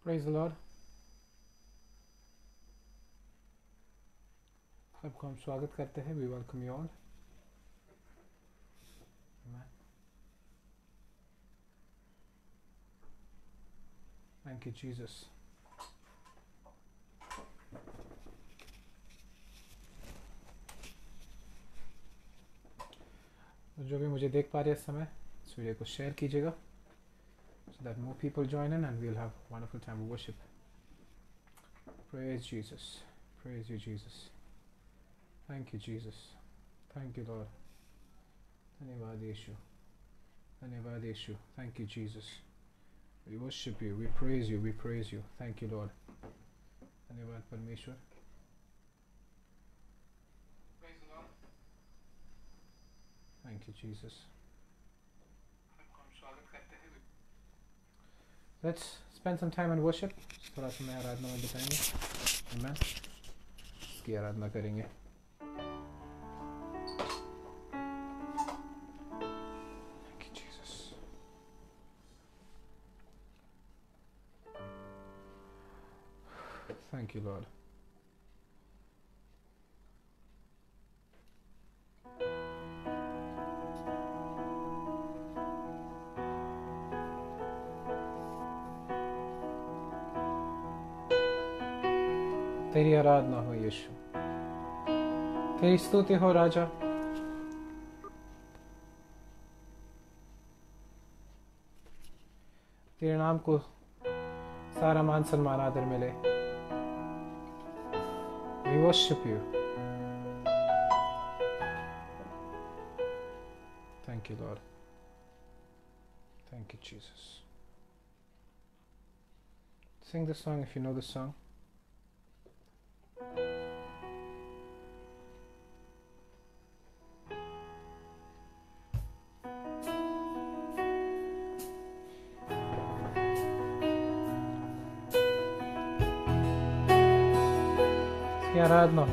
Praise the Lord. सबको हम स्वागत करते हैं। We welcome you all. Thank you Jesus. जो भी मुझे देख पा रहे हैं इस समय, इस वीडियो को शेयर कीजिएगा so that more people join in and we'll have a wonderful time of worship. Praise Jesus. Praise you, Jesus. Thank you, Jesus. Thank you, Lord. धन्यवाद यीशु, धन्यवाद यीशु. Thank you, Jesus. We worship you, we praise you, we praise you. Thank you, Lord. धन्यवाद परमेश्वर. Praise the Lord. Thank you, Jesus. Let's spend some time in worship. थोड़ा समय आराधना में बिताएंगे. Amen. इसकी आराधना करेंगे. Thank you, Jesus. Thank you, Lord. तेरी आराधना हो यीशु, तेरी स्तुति हो राजा. तेरे नाम को सारा मान सम्मान आदर मिले. We worship you. Thank you, Lord. Thank you, Jesus. Sing the song if you know the song. आराधना हो.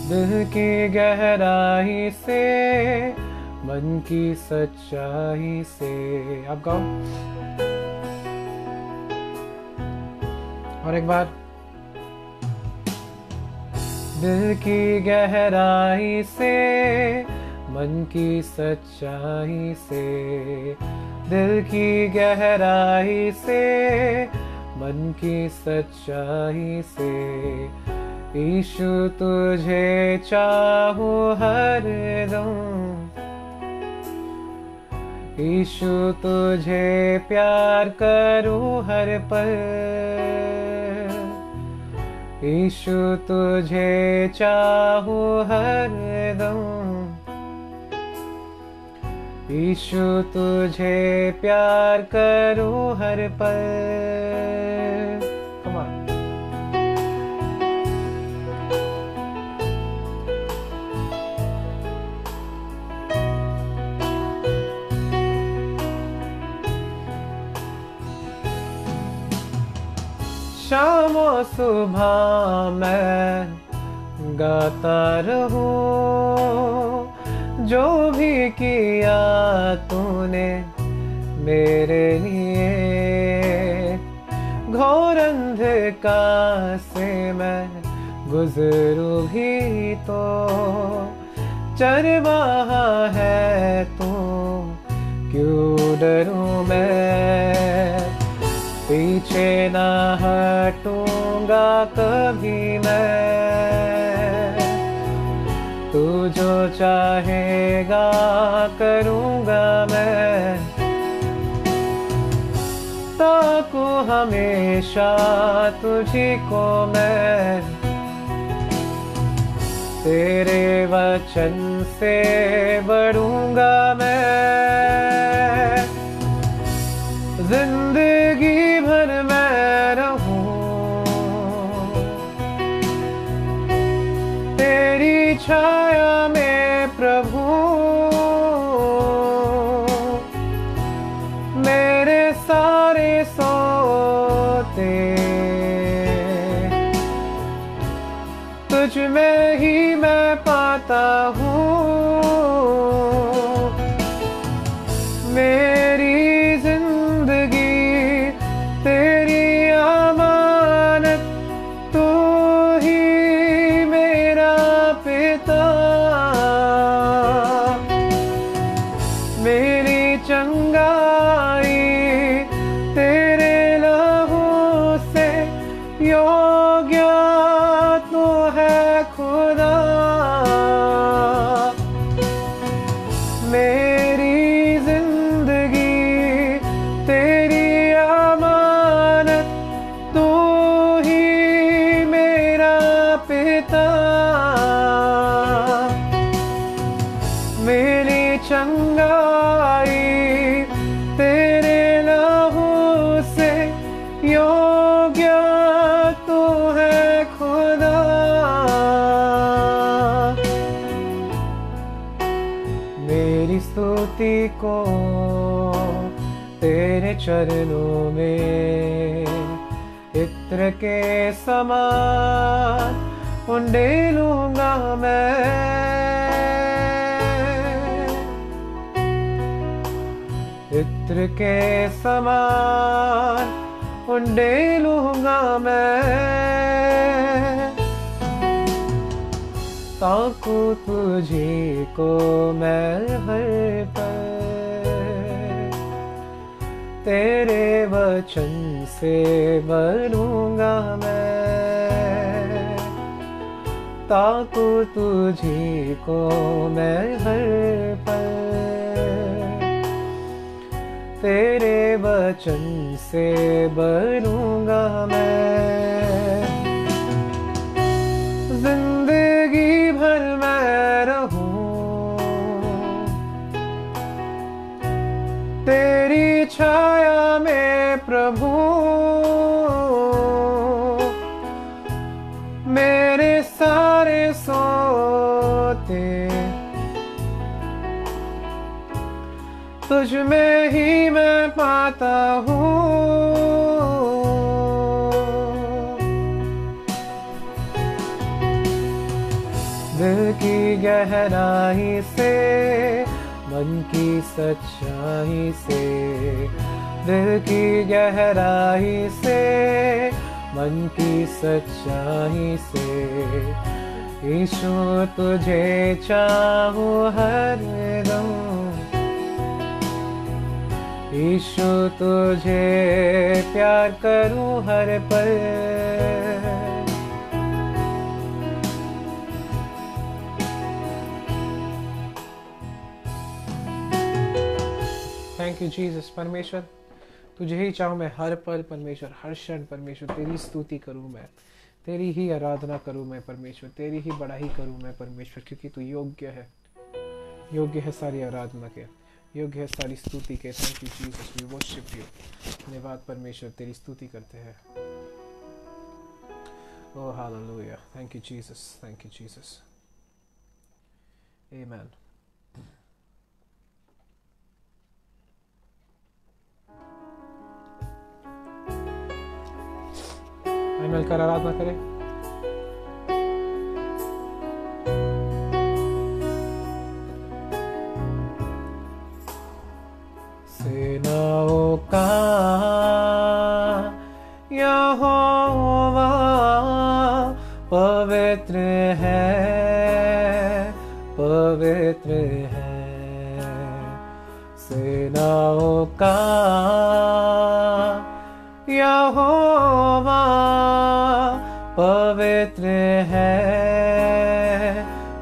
दिल की गहराई से, मन की सच्चाई से. आप गाओ और एक बार. दिल की गहराई से, मन की सच्चाई से. दिल की गहराई से, मन की सच्चाई से. यीशु तुझे चाहूं हरदम, यीशु तुझे प्यार करूं हर पल. यीशु तुझे चाहूं हरदम, यीशु तुझे प्यार करूं हर पल. Come on. शाम और सुबह मैं गाता रहूं, जो भी किया तूने मेरे लिए. घोर अंधकार से मैं गुजरूं भी तो, चरवाहा है तू, क्यों डरूं मैं. पीछे ना हटूंगा कभी मैं, तू जो चाहेगा करूँगा मैं. ताकूं हमेशा तुझी को मैं, तेरे वचन से बढ़ूंगा मैं. जिंदगी भर मैं रहूं तेरी छाया में प्रभु. मेरे सारे सोते तुझ में ही मैं पाता हूँ मेरी जिंदगी तेरी अमानत, तू ही मेरा पिता। मेरी चंगाई तेरे लहू से योग्य तो है खुदा। मेरी जिंदगी तेरी अमानत, तू ही मेरा पिता। मेरी चंगाई तेरे लहू से योग्य तू है खुदा। मेरी स्तुति को तेरे चरणों में इत्र के समान उंडेलूंगा मैं। इत्र के समान उंडेलूंगा मैं, ताकू तुझे को मैं हर पल तेरे वचन से भरूंगा मैं। ताकू तुझे को मैं हर पल तेरे वचन से भरूंगा मैं। जिंदगी भर मैं रहूं तेरी छाया में प्रभु। मेरे सारे सोते तुझ में ही मैं पाता हूँ। दिल की गहराई से, मन की सच्चाई से, दिल की गहराई से, मन की सच्चाई से, यीशु तुझे चाहूं हर दम। यीशु तुझे प्यार करूं हर पल। Thank you Jesus. परमेश्वर तुझे ही चाहूं मैं हर पल परमेश्वर, हर क्षण परमेश्वर तेरी स्तुति करूं मैं, तेरी ही आराधना करूं मैं परमेश्वर, तेरी ही बड़ाई करूं मैं परमेश्वर, क्योंकि तू योग्य है, योग्य है सारी आराधना के, योग्य है सारी स्तुति के। Thank you Jesus, we worship you. धन्यवाद परमेश्वर, तेरी स्तुति करते हैं। Oh hallelujah, thank you Jesus, thank you Jesus, amen. आइए मिलकर आराधना करें। सेनाओं का यहोवा पवित्र है, पवित्र है। सेनाओं का यहोवा पवित्र है,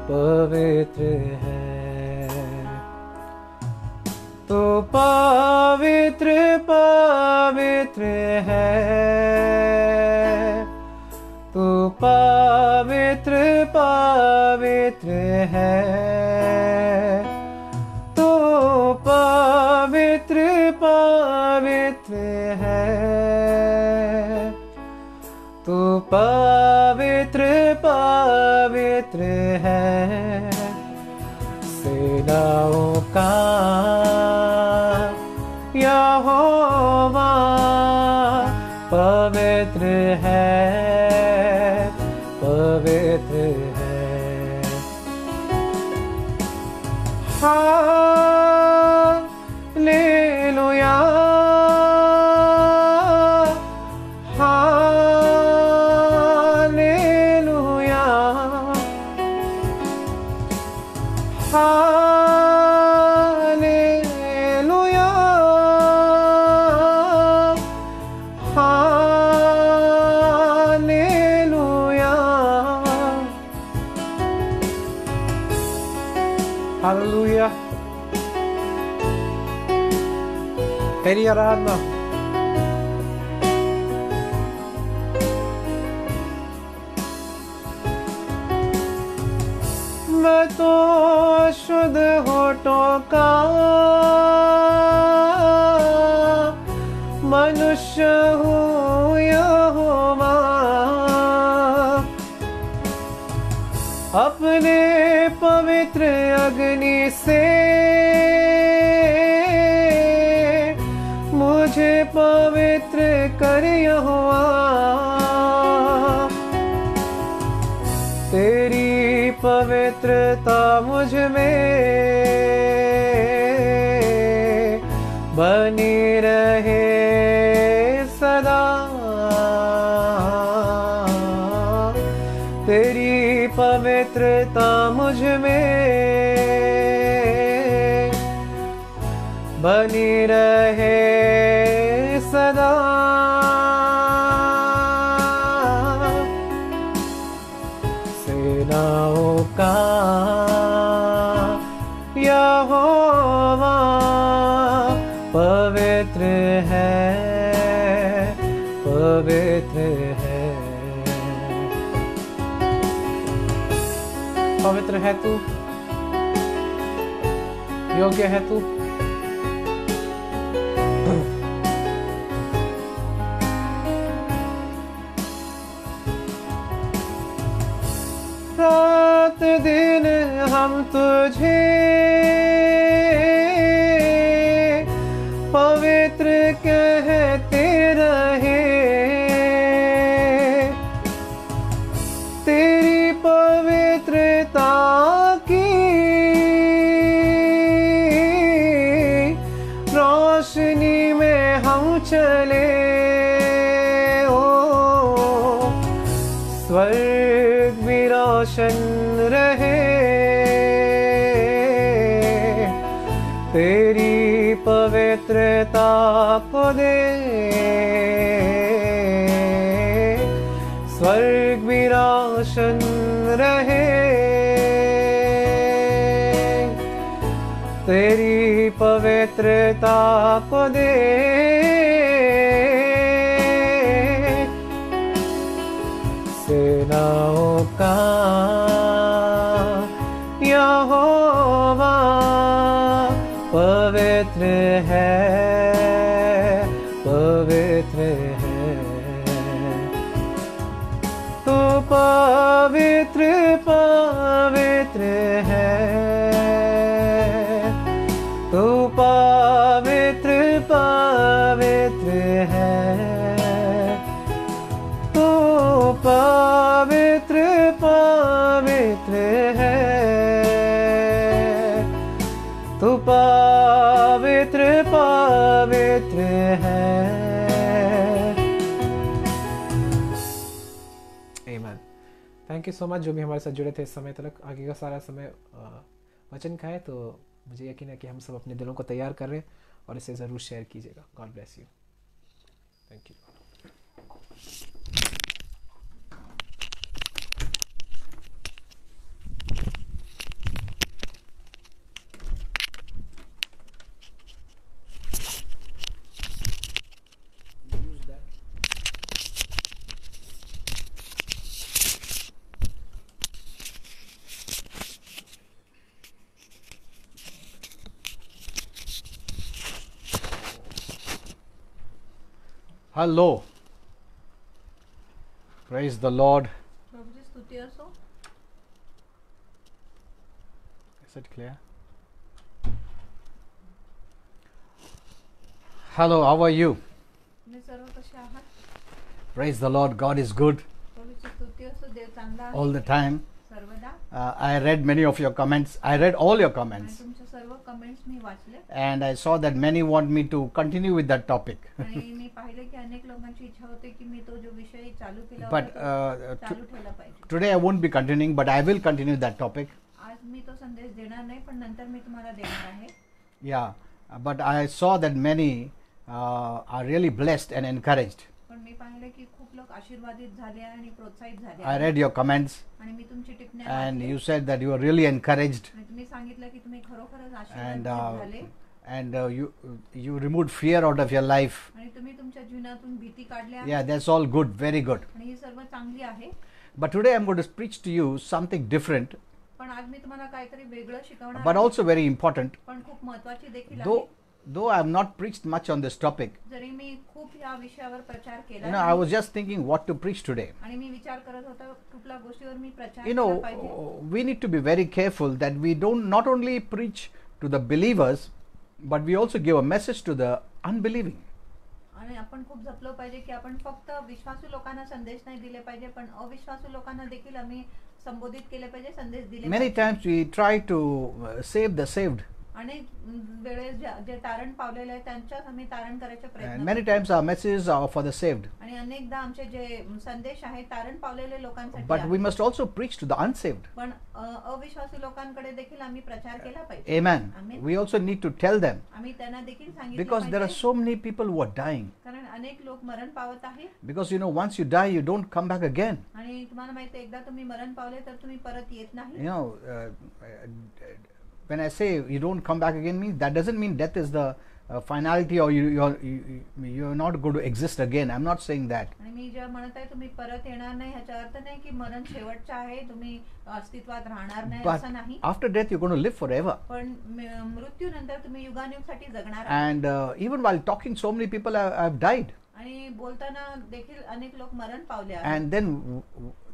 पवित्र है। तो पवित्र पवित्र है, तो पवित्र पवित्र है, तो पवित्र पवित्र है, तो पवित्र पवित्र है। सेनाओं का यहोवा पवित्र है, पवित्र हालेलुया, तेरी आराधना। मैं तो शुद्ध होठों का मनुष्य हूँ यहोवा, अपने पवित्र अग्नि से मुझे पवित्र कर यहोवा। तेरी पवित्रता मुझ में बनी रहे सदा। तेरी पवित्रता मुझ में बनी रहे सदा। सेनाओं का यहोवा पवित्र है, पवित्र है, पवित्र है तू, योग्य है तू। रात दिन हम तुझे पवित्र कहते रहे। तेरी पवित्रता की रोशनी में हम चले। ओ स्वर्ग भी रोशन रहे। तेरी पवित्रता को दे, स्वर्ग भी रोशन रहे। तेरी पवित्रता को दे, सेनाओं का यहोवा पवित्र है, पवित्र है। तू पवित्र पवित्र है, तू पवित्र पवित्र है, तू पवित्र पवित्र है, तू पवित्र पवित्र है। आमीन। थैंक यू सो मच जो भी हमारे साथ जुड़े थे इस समय तक। आगे का सारा समय वचन का है, तो मुझे यकीन है कि हम सब अपने दिलों को तैयार कर रहे हैं और इसे ज़रूर शेयर कीजिएगा। God bless you. Thank you. Hello. Praise the Lord. Is it clear? Hello, how are you? Praise the Lord. God is good all the time. I read many of your comments. I read all your comments. And I saw that many want me to continue with that topic. But today I won't be continuing, but I will continue that topic. Yeah, but I saw that many are really blessed and encouraged. लोक आशीर्वादित झाले आणि प्रोत्साहित झाले I read your comments, आणि मी तुमची टिप्पण्या and वाचल्या. you said that you were really encouraged, आणि तुम्ही सांगितलं की तुम्ही खरोखरच and आशीर्वादित झाले you removed fear out of your life. आणि तुम्ही तुमच्या जीवनातून भीती काढल्या Yeah, that's all good, very good. आणि ही सर्व चांगली आहे. But today I'm going to preach to you something different, पण आज मी तुम्हाला काहीतरी वेगळं शिकवणार but आहे. also very important. पण खूप महत्त्वाची देखील Though आहे. though I have not preached much on this topic, जरी मी खूप या विषयावर प्रचार केला you know, I was just thinking what to preach today. आणि मी विचार करत होतो कुठल्या गोष्टीवर मी प्रचार You केला know, पाहिजे. we need to be very careful that we don't not only preach to the believers, but we also give a message to the unbelieving. आणि आपण खूप जपलं पाहिजे की आपण फक्त विश्वासू लोकांना संदेश नाही दिले पाहिजे, पण अविश्वासू लोकांना देखील आम्ही संबोधित केले पाहिजे, संदेश दिले Many पाहिजे. times we try to save the saved, अनेक वेळेस जे तारण पावलेले आहे त्यांच्याच आम्ही तारण करायचे and प्रयत्न many करतो. times our messages are for the saved. आणि अनेकदा आमचे जे संदेश आहे तारण पावलेले लोकांसाठी But we आहे. must also preach to the unsaved. पण अविश्वासू लोकांकडे देखील आम्ही प्रचार केला पाहिजे. Amen. Amen. We also need to tell them, आम्ही त्यांना देखील सांगितले because there are पाहिजे. so many people who are dying. कारण अनेक लोक मरण पावत आहे Because you know, once you die, you don't come back again. आणि तुम्हाला माहिती आहे, एकदा तुम्ही मरण पावले तर तुम्ही परत येत नाही. You know, when I say you don't come back again, means that doesn't mean death is the finality, or you're not going to exist again. I'm not saying that. आणि मी जेव्हा म्हणत आहे तुम्ही परत येणार नाही, ह्याचा अर्थ नाही की मरण शेवटचं आहे, तुम्ही अस्तित्वात राहणार नाही But असं नाही. after death, you're going to live forever. पण मृत्यूनंतर तुम्ही युगानुयुगासाठी जगणार आहात. And even while talking, so many people have died. आणि बोलताना देखील अनेक लोक मरण पावले आहेत. And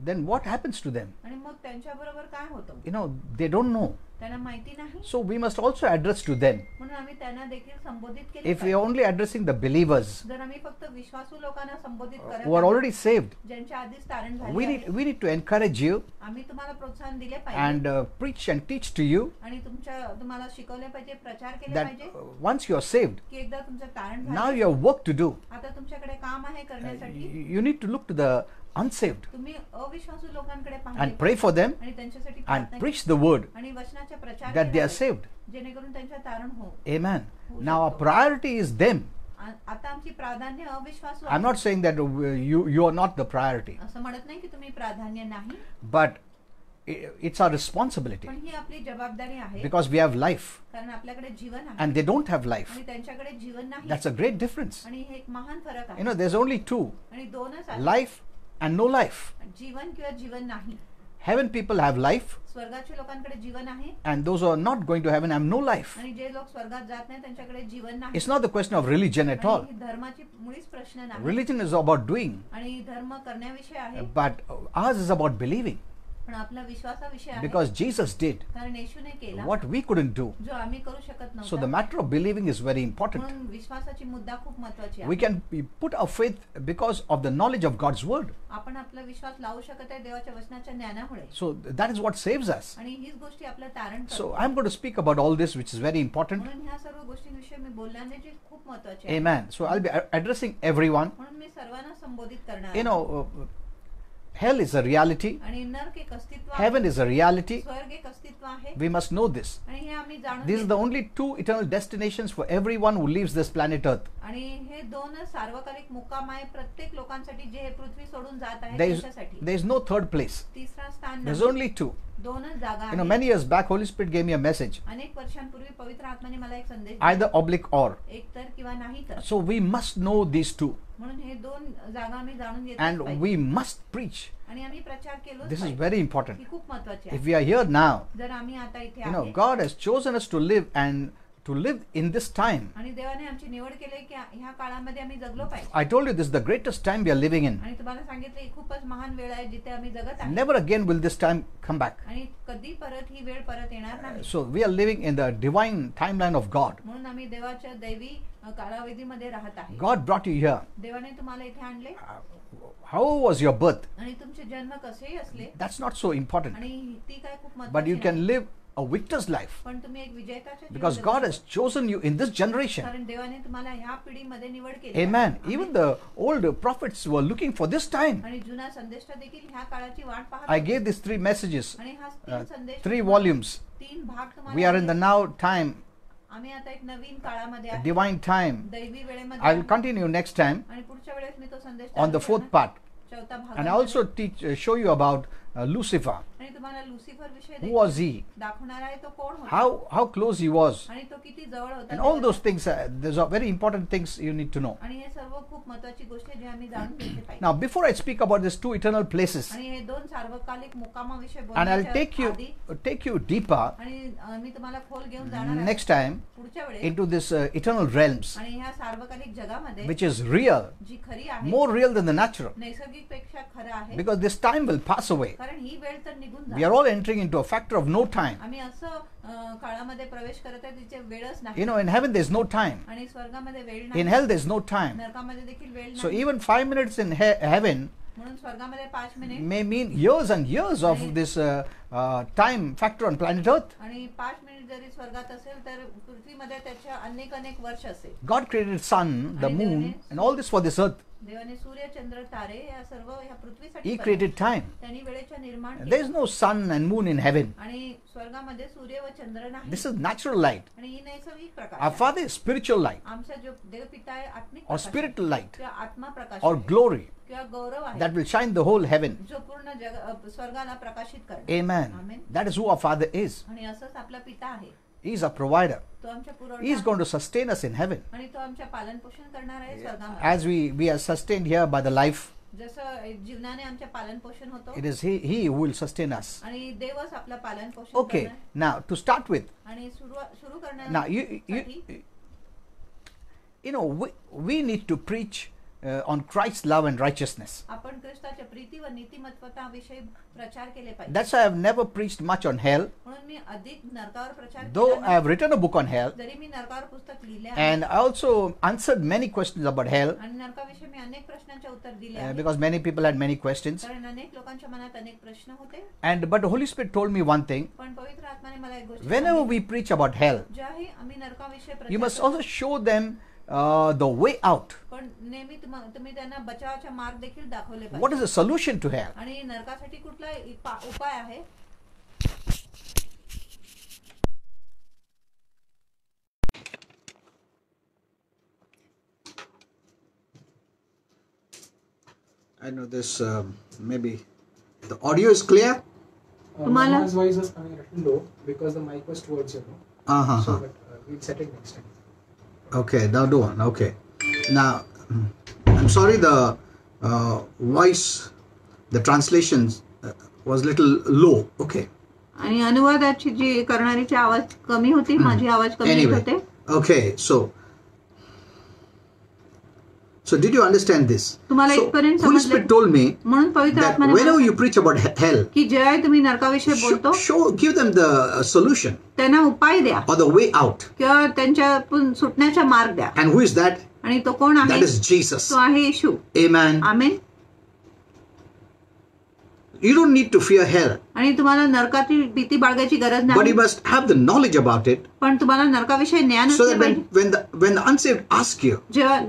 then what happens to them? आणि मग त्यांच्या बरोबर काय होतं You know, they don't know. त्यांना माहिती नाही. So we must also address to them. म्हणून आम्ही त्यांना देखील संबोधित केले If we are only addressing the believers जर आम्ही फक्त विश्वासू लोकांना संबोधित who करत are आहोत, already saved, ज्यांच्या आधीच तारण we झाले need आहे, we need to encourage you आम्ही तुम्हाला प्रोत्साहन दिले and पाहिजे preach and teach to you आणि तुम्हाला शिकवले पाहिजे, प्रचार केले that पाहिजे once you are saved, की एकदा तुमचं तारण now झालं, you have work to do. आता तुमच्याकडे काम आहे करण्यासाठी. You need to look to the unsaved तुम्ही अविश्वासू लोकांकडे and पाहिले pray for them आणि त्यांच्यासाठी and प्रार्थना preach the word आणि वचनाचे प्रचार that they केला are saved. पाहिजे, जेणेकरून त्यांच्या तारण हो. Amen. Now our priority is them. आता आमची प्राधान्य अविश्वासू I'm not saying that you are not the priority, असं म्हणत नाही की तुम्ही प्राधान्य नाही, but it's our responsibility पण ही आपली जबाबदारी आहे. because we have life कारण आपल्याकडे जीवन आहे and they don't have life. आणि त्यांच्याकडे जीवन नाही. That's a great difference. आणि हे एक महान फरक You आहे. know, there's only two: आणि दोनच आहे, life and no life. जीवन किंवा जीवन नाही. Heaven people have life, स्वर्गाच्या लोकांकडे जीवन आहे and those who are not going to heaven have no life. आणि जे लोक स्वर्गात जात नाही त्यांच्याकडे जीवन नाही. It's not the question of religion at all. आणि ही धर्माची मुळीच प्रश्न नाही. Religion is about doing, आणि धर्म करण्याविषयी आहे, but ours is about believing, पण आपला विश्वासाविषयी आहे. because Jesus did कारण येशूने केला what we couldn't do. जो आम्ही करू शकत So the नव्हतो. matter of believing is very important. म्हणून विश्वासाची मुद्दा खूप महत्त्वाची We आहे. can put our faith because of the knowledge of God's word. आपण आपला विश्वास लावू शकत आहे देवाच्या वचनाच्या ज्ञानामुळे, So that is what saves us. आणि हीच गोष्टी आपलं तारण So करतात. I'm going to speak about all this, which is very important. म्हणून ह्या सर्व गोष्टींविषयी मी बोलण्याने जे खूप महत्त्वाचे आहे. Amen. So I'll be addressing everyone. म्हणून मी सर्वांना संबोधित करणार You आहे. know, hell is a reality. आणि नरक एक अस्तित्व आहे, Heaven is a reality. स्वर्ग एक अस्तित्व आहे, We must know this. आणि हे आम्ही जाणून These are the घेतो. only two eternal destinations for everyone who leaves this planet Earth. आणि हे दोनच सार्वकालिक मुक्काम आहे प्रत्येक लोकांसाठी जे हे पृथ्वी सोडून जात आहे There त्यांच्यासाठी. is no third place. तिसरा स्थान There's नाही. only two. दोनच जागा You know, आहेत. many years back, Holy Spirit gave me a message, अनेक वर्षांपूर्वी पवित्र आत्म्याने मला एक संदेश दिला. either oblique or. एक तर किंवा नाही तर. So we must know these two, म्हणून हे दोन जागा आम्ही जाणून and घेतल्या we must preach. आणि आम्ही प्रचार केलो. This is very important. ही खूप महत्त्वाची If आहे. we are here now, जर आम्ही आता इथे you know, आहे God has chosen us to live and to live in this time. आणि देवाने आमची निवड केली की ह्या काळामध्ये आम्ही जगलो पाहिजे. I told you this is the greatest time we are living in. आणि तुम्हाला सांगितलं ही खूपच महान वेळ आहे जिथे आम्ही जगत आहे. Never again will this time come back. आणि कधी परत ही वेळ परत येणार नाही. So we are living in the divine timeline of God. म्हणून आम्ही देवाच्या दैवी कालावधीमध्ये राहत आहे. God brought you here. देवाने तुम्हाला इथे आणले How was your birth? आणि तुमचे जन्म कसेही असले That's not so important. आणि ती काय खूप But महत्त्वाची you can नाही. live a victor's life पण तुम्ही एक विजेत्याचे जीवन because जगू God शकता. has chosen you in this generation. कारण देवाने तुम्हाला ह्या पिढीमध्ये निवड केली. Amen. Even the old prophets were looking for this time. आणि जुना संदेष्टा देखील ह्या काळाची वाट पाहत I होते. gave these 3 messages, आणि हा तीन संदेश 3 volumes. 3 भाग तुम्हाला We are in the दिले. now time, आम्ही आता एक नवीन काळामध्ये आहे. divine time. दैवी वेळेमध्ये I will आहे. continue next time आणि पुढच्या वेळेस मी तो संदेश on the चालू 4th करणार. part. चौथा भाग And I also show you about Lucifer. आणि तुम्हाला लुसिफर विषयी Who was he? दाखवणार आहे तो कोण होता How close he was. आणि तो किती जवळ होता And all those things, those are very important things you need to know. आणि हे सर्व खूप महत्त्वाची गोष्ट आहे जी आम्ही जाणून घेतली पाहिजे. Now, before I speak about these two eternal places, आणि हे दोन सार्वकालिक मुक्कामाविषयी and I'll बोलण्याच्या take you deeper आणि मी तुम्हाला खोल घेऊन जाणार आहे next time पुढच्या वेळेस into this eternal realms, आणि ह्या सार्वकालिक जगामध्ये which is real, जी खरी आहे more real than the natural, नैसर्गिक पेक्षा खरं आहे because this time will pass away. कारण ही वेळ तर निघून We are all entering into a factor of no time. आम्ही असं काळामध्ये प्रवेश करत आहे तिचे वेळच You नाही know, in heaven there's no time. आणि स्वर्गामध्ये वेळ In नाही hell there's no time. नरकामध्ये देखील वेळ So नाही even 5 minutes in heaven म्हणून स्वर्गामध्ये 5 minute may mean years and years of this time factor on planet Earth. आणि 5 मिनिट जरी स्वर्गात असेल तर पृथ्वीमध्ये त्याच्या अनेक वर्ष असेल. God created sun, the moon, and all this for this earth. देवाने सूर्य चंद्र तारे या सर्व ह्या पृथ्वीसाठी He created time. त्यांनी वेळेच्या निर्माण There is no sun and moon in heaven. आणि स्वर्गामध्ये सूर्य व चंद्र नाही This is natural light. आणि ही नैसर्गिक प्रकाश Our आहे. Father is spiritual light आमचा जो देवपिता आहे आत्मिक or प्रकाश आहे. spiritual light किंवा आत्मा प्रकाश or आहे. glory किंवा गौरव आहे that will shine the whole heaven. जो पूर्ण स्वर्गाला प्रकाशित करतो. Amen. Amen. That is who our Father is. आणि असंच आपला पिता आहे. He is a provider. तो आमच्या He is going to sustain us in heaven. आणि तो आमच्या पालन पोषण करणार आहे स्वर्गामध्ये. As we are sustained here by the life, जसं जीवनाने आमच्या पालन पोषण होतो it is He who will sustain us. आणि देवच आपला पालन पोषण Okay, करणार. now to start with, आणि सुरू now you know, we need to preach on Christ's love and righteousness. आपण ख्रिस्ताच्या प्रीती व नीतिमत्वता विषयी प्रचार केले पाहिजे. That's why I have never preached much on hell, म्हणून मी अधिक नरकावर प्रचार though केला I नाही. have written a book on hell, जरी मी नरकावर पुस्तक लिहिले आहे and I also answered many questions about hell आणि नरकाविषयी मी अनेक प्रश्नांचे उत्तर दिले आहे. because many people had many questions. कारण अनेक लोकांच्या मनात अनेक प्रश्न होते. But the Holy Spirit told me one thing: पण पवित्र आत्म्याने मला एक गोष्ट whenever सांगितली. we preach about hell, ज्याही आम्ही नरकाविषयी you प्रचार must करतो, also show them the way out. पण नेहमी तुम्ही त्यांना बचावाचा मार्ग देखील दाखवले What पाहिजे. is the solution to hell? आणि नरकासाठी कुठला उपाय आहे? I know this. Maybe the audio is clear. तुम्हाला- Mama's voice was coming a little low because the mic was towards you. So, but we'll set it next time. Okay, now do one. Okay. Now, I'm sorry the voice, the translations was little low. Okay. आणि अनुवादाची जी करणारीची आवाज कमी होती, माझी आवाज कमी येत Anyway. होते. Okay. So did you understand this? तुम्हाला So, इथपर्यंत Holy समजले? Spirit told me म्हणून पवित्र that आत्म्याने whenever मला you preach about hell, की जेव्हा तुम्ही नरकाविषयी बोलतो give them the solution त्यांना उपाय द्या or the way out. किंवा त्यांच्यातून सुटण्याचा मार्ग द्या. And who is that? आणि तो कोण आहे? That is Jesus. तो आहे येशू. Amen. Amen. You don't need to fear hell, आणि तुम्हाला नरकाची भीती बाळगायची गरज but you नाही. must have the knowledge about it, पण तुम्हाला नरकाविषयी ज्ञान so असले that पाहिजे. when the unsaved ask you,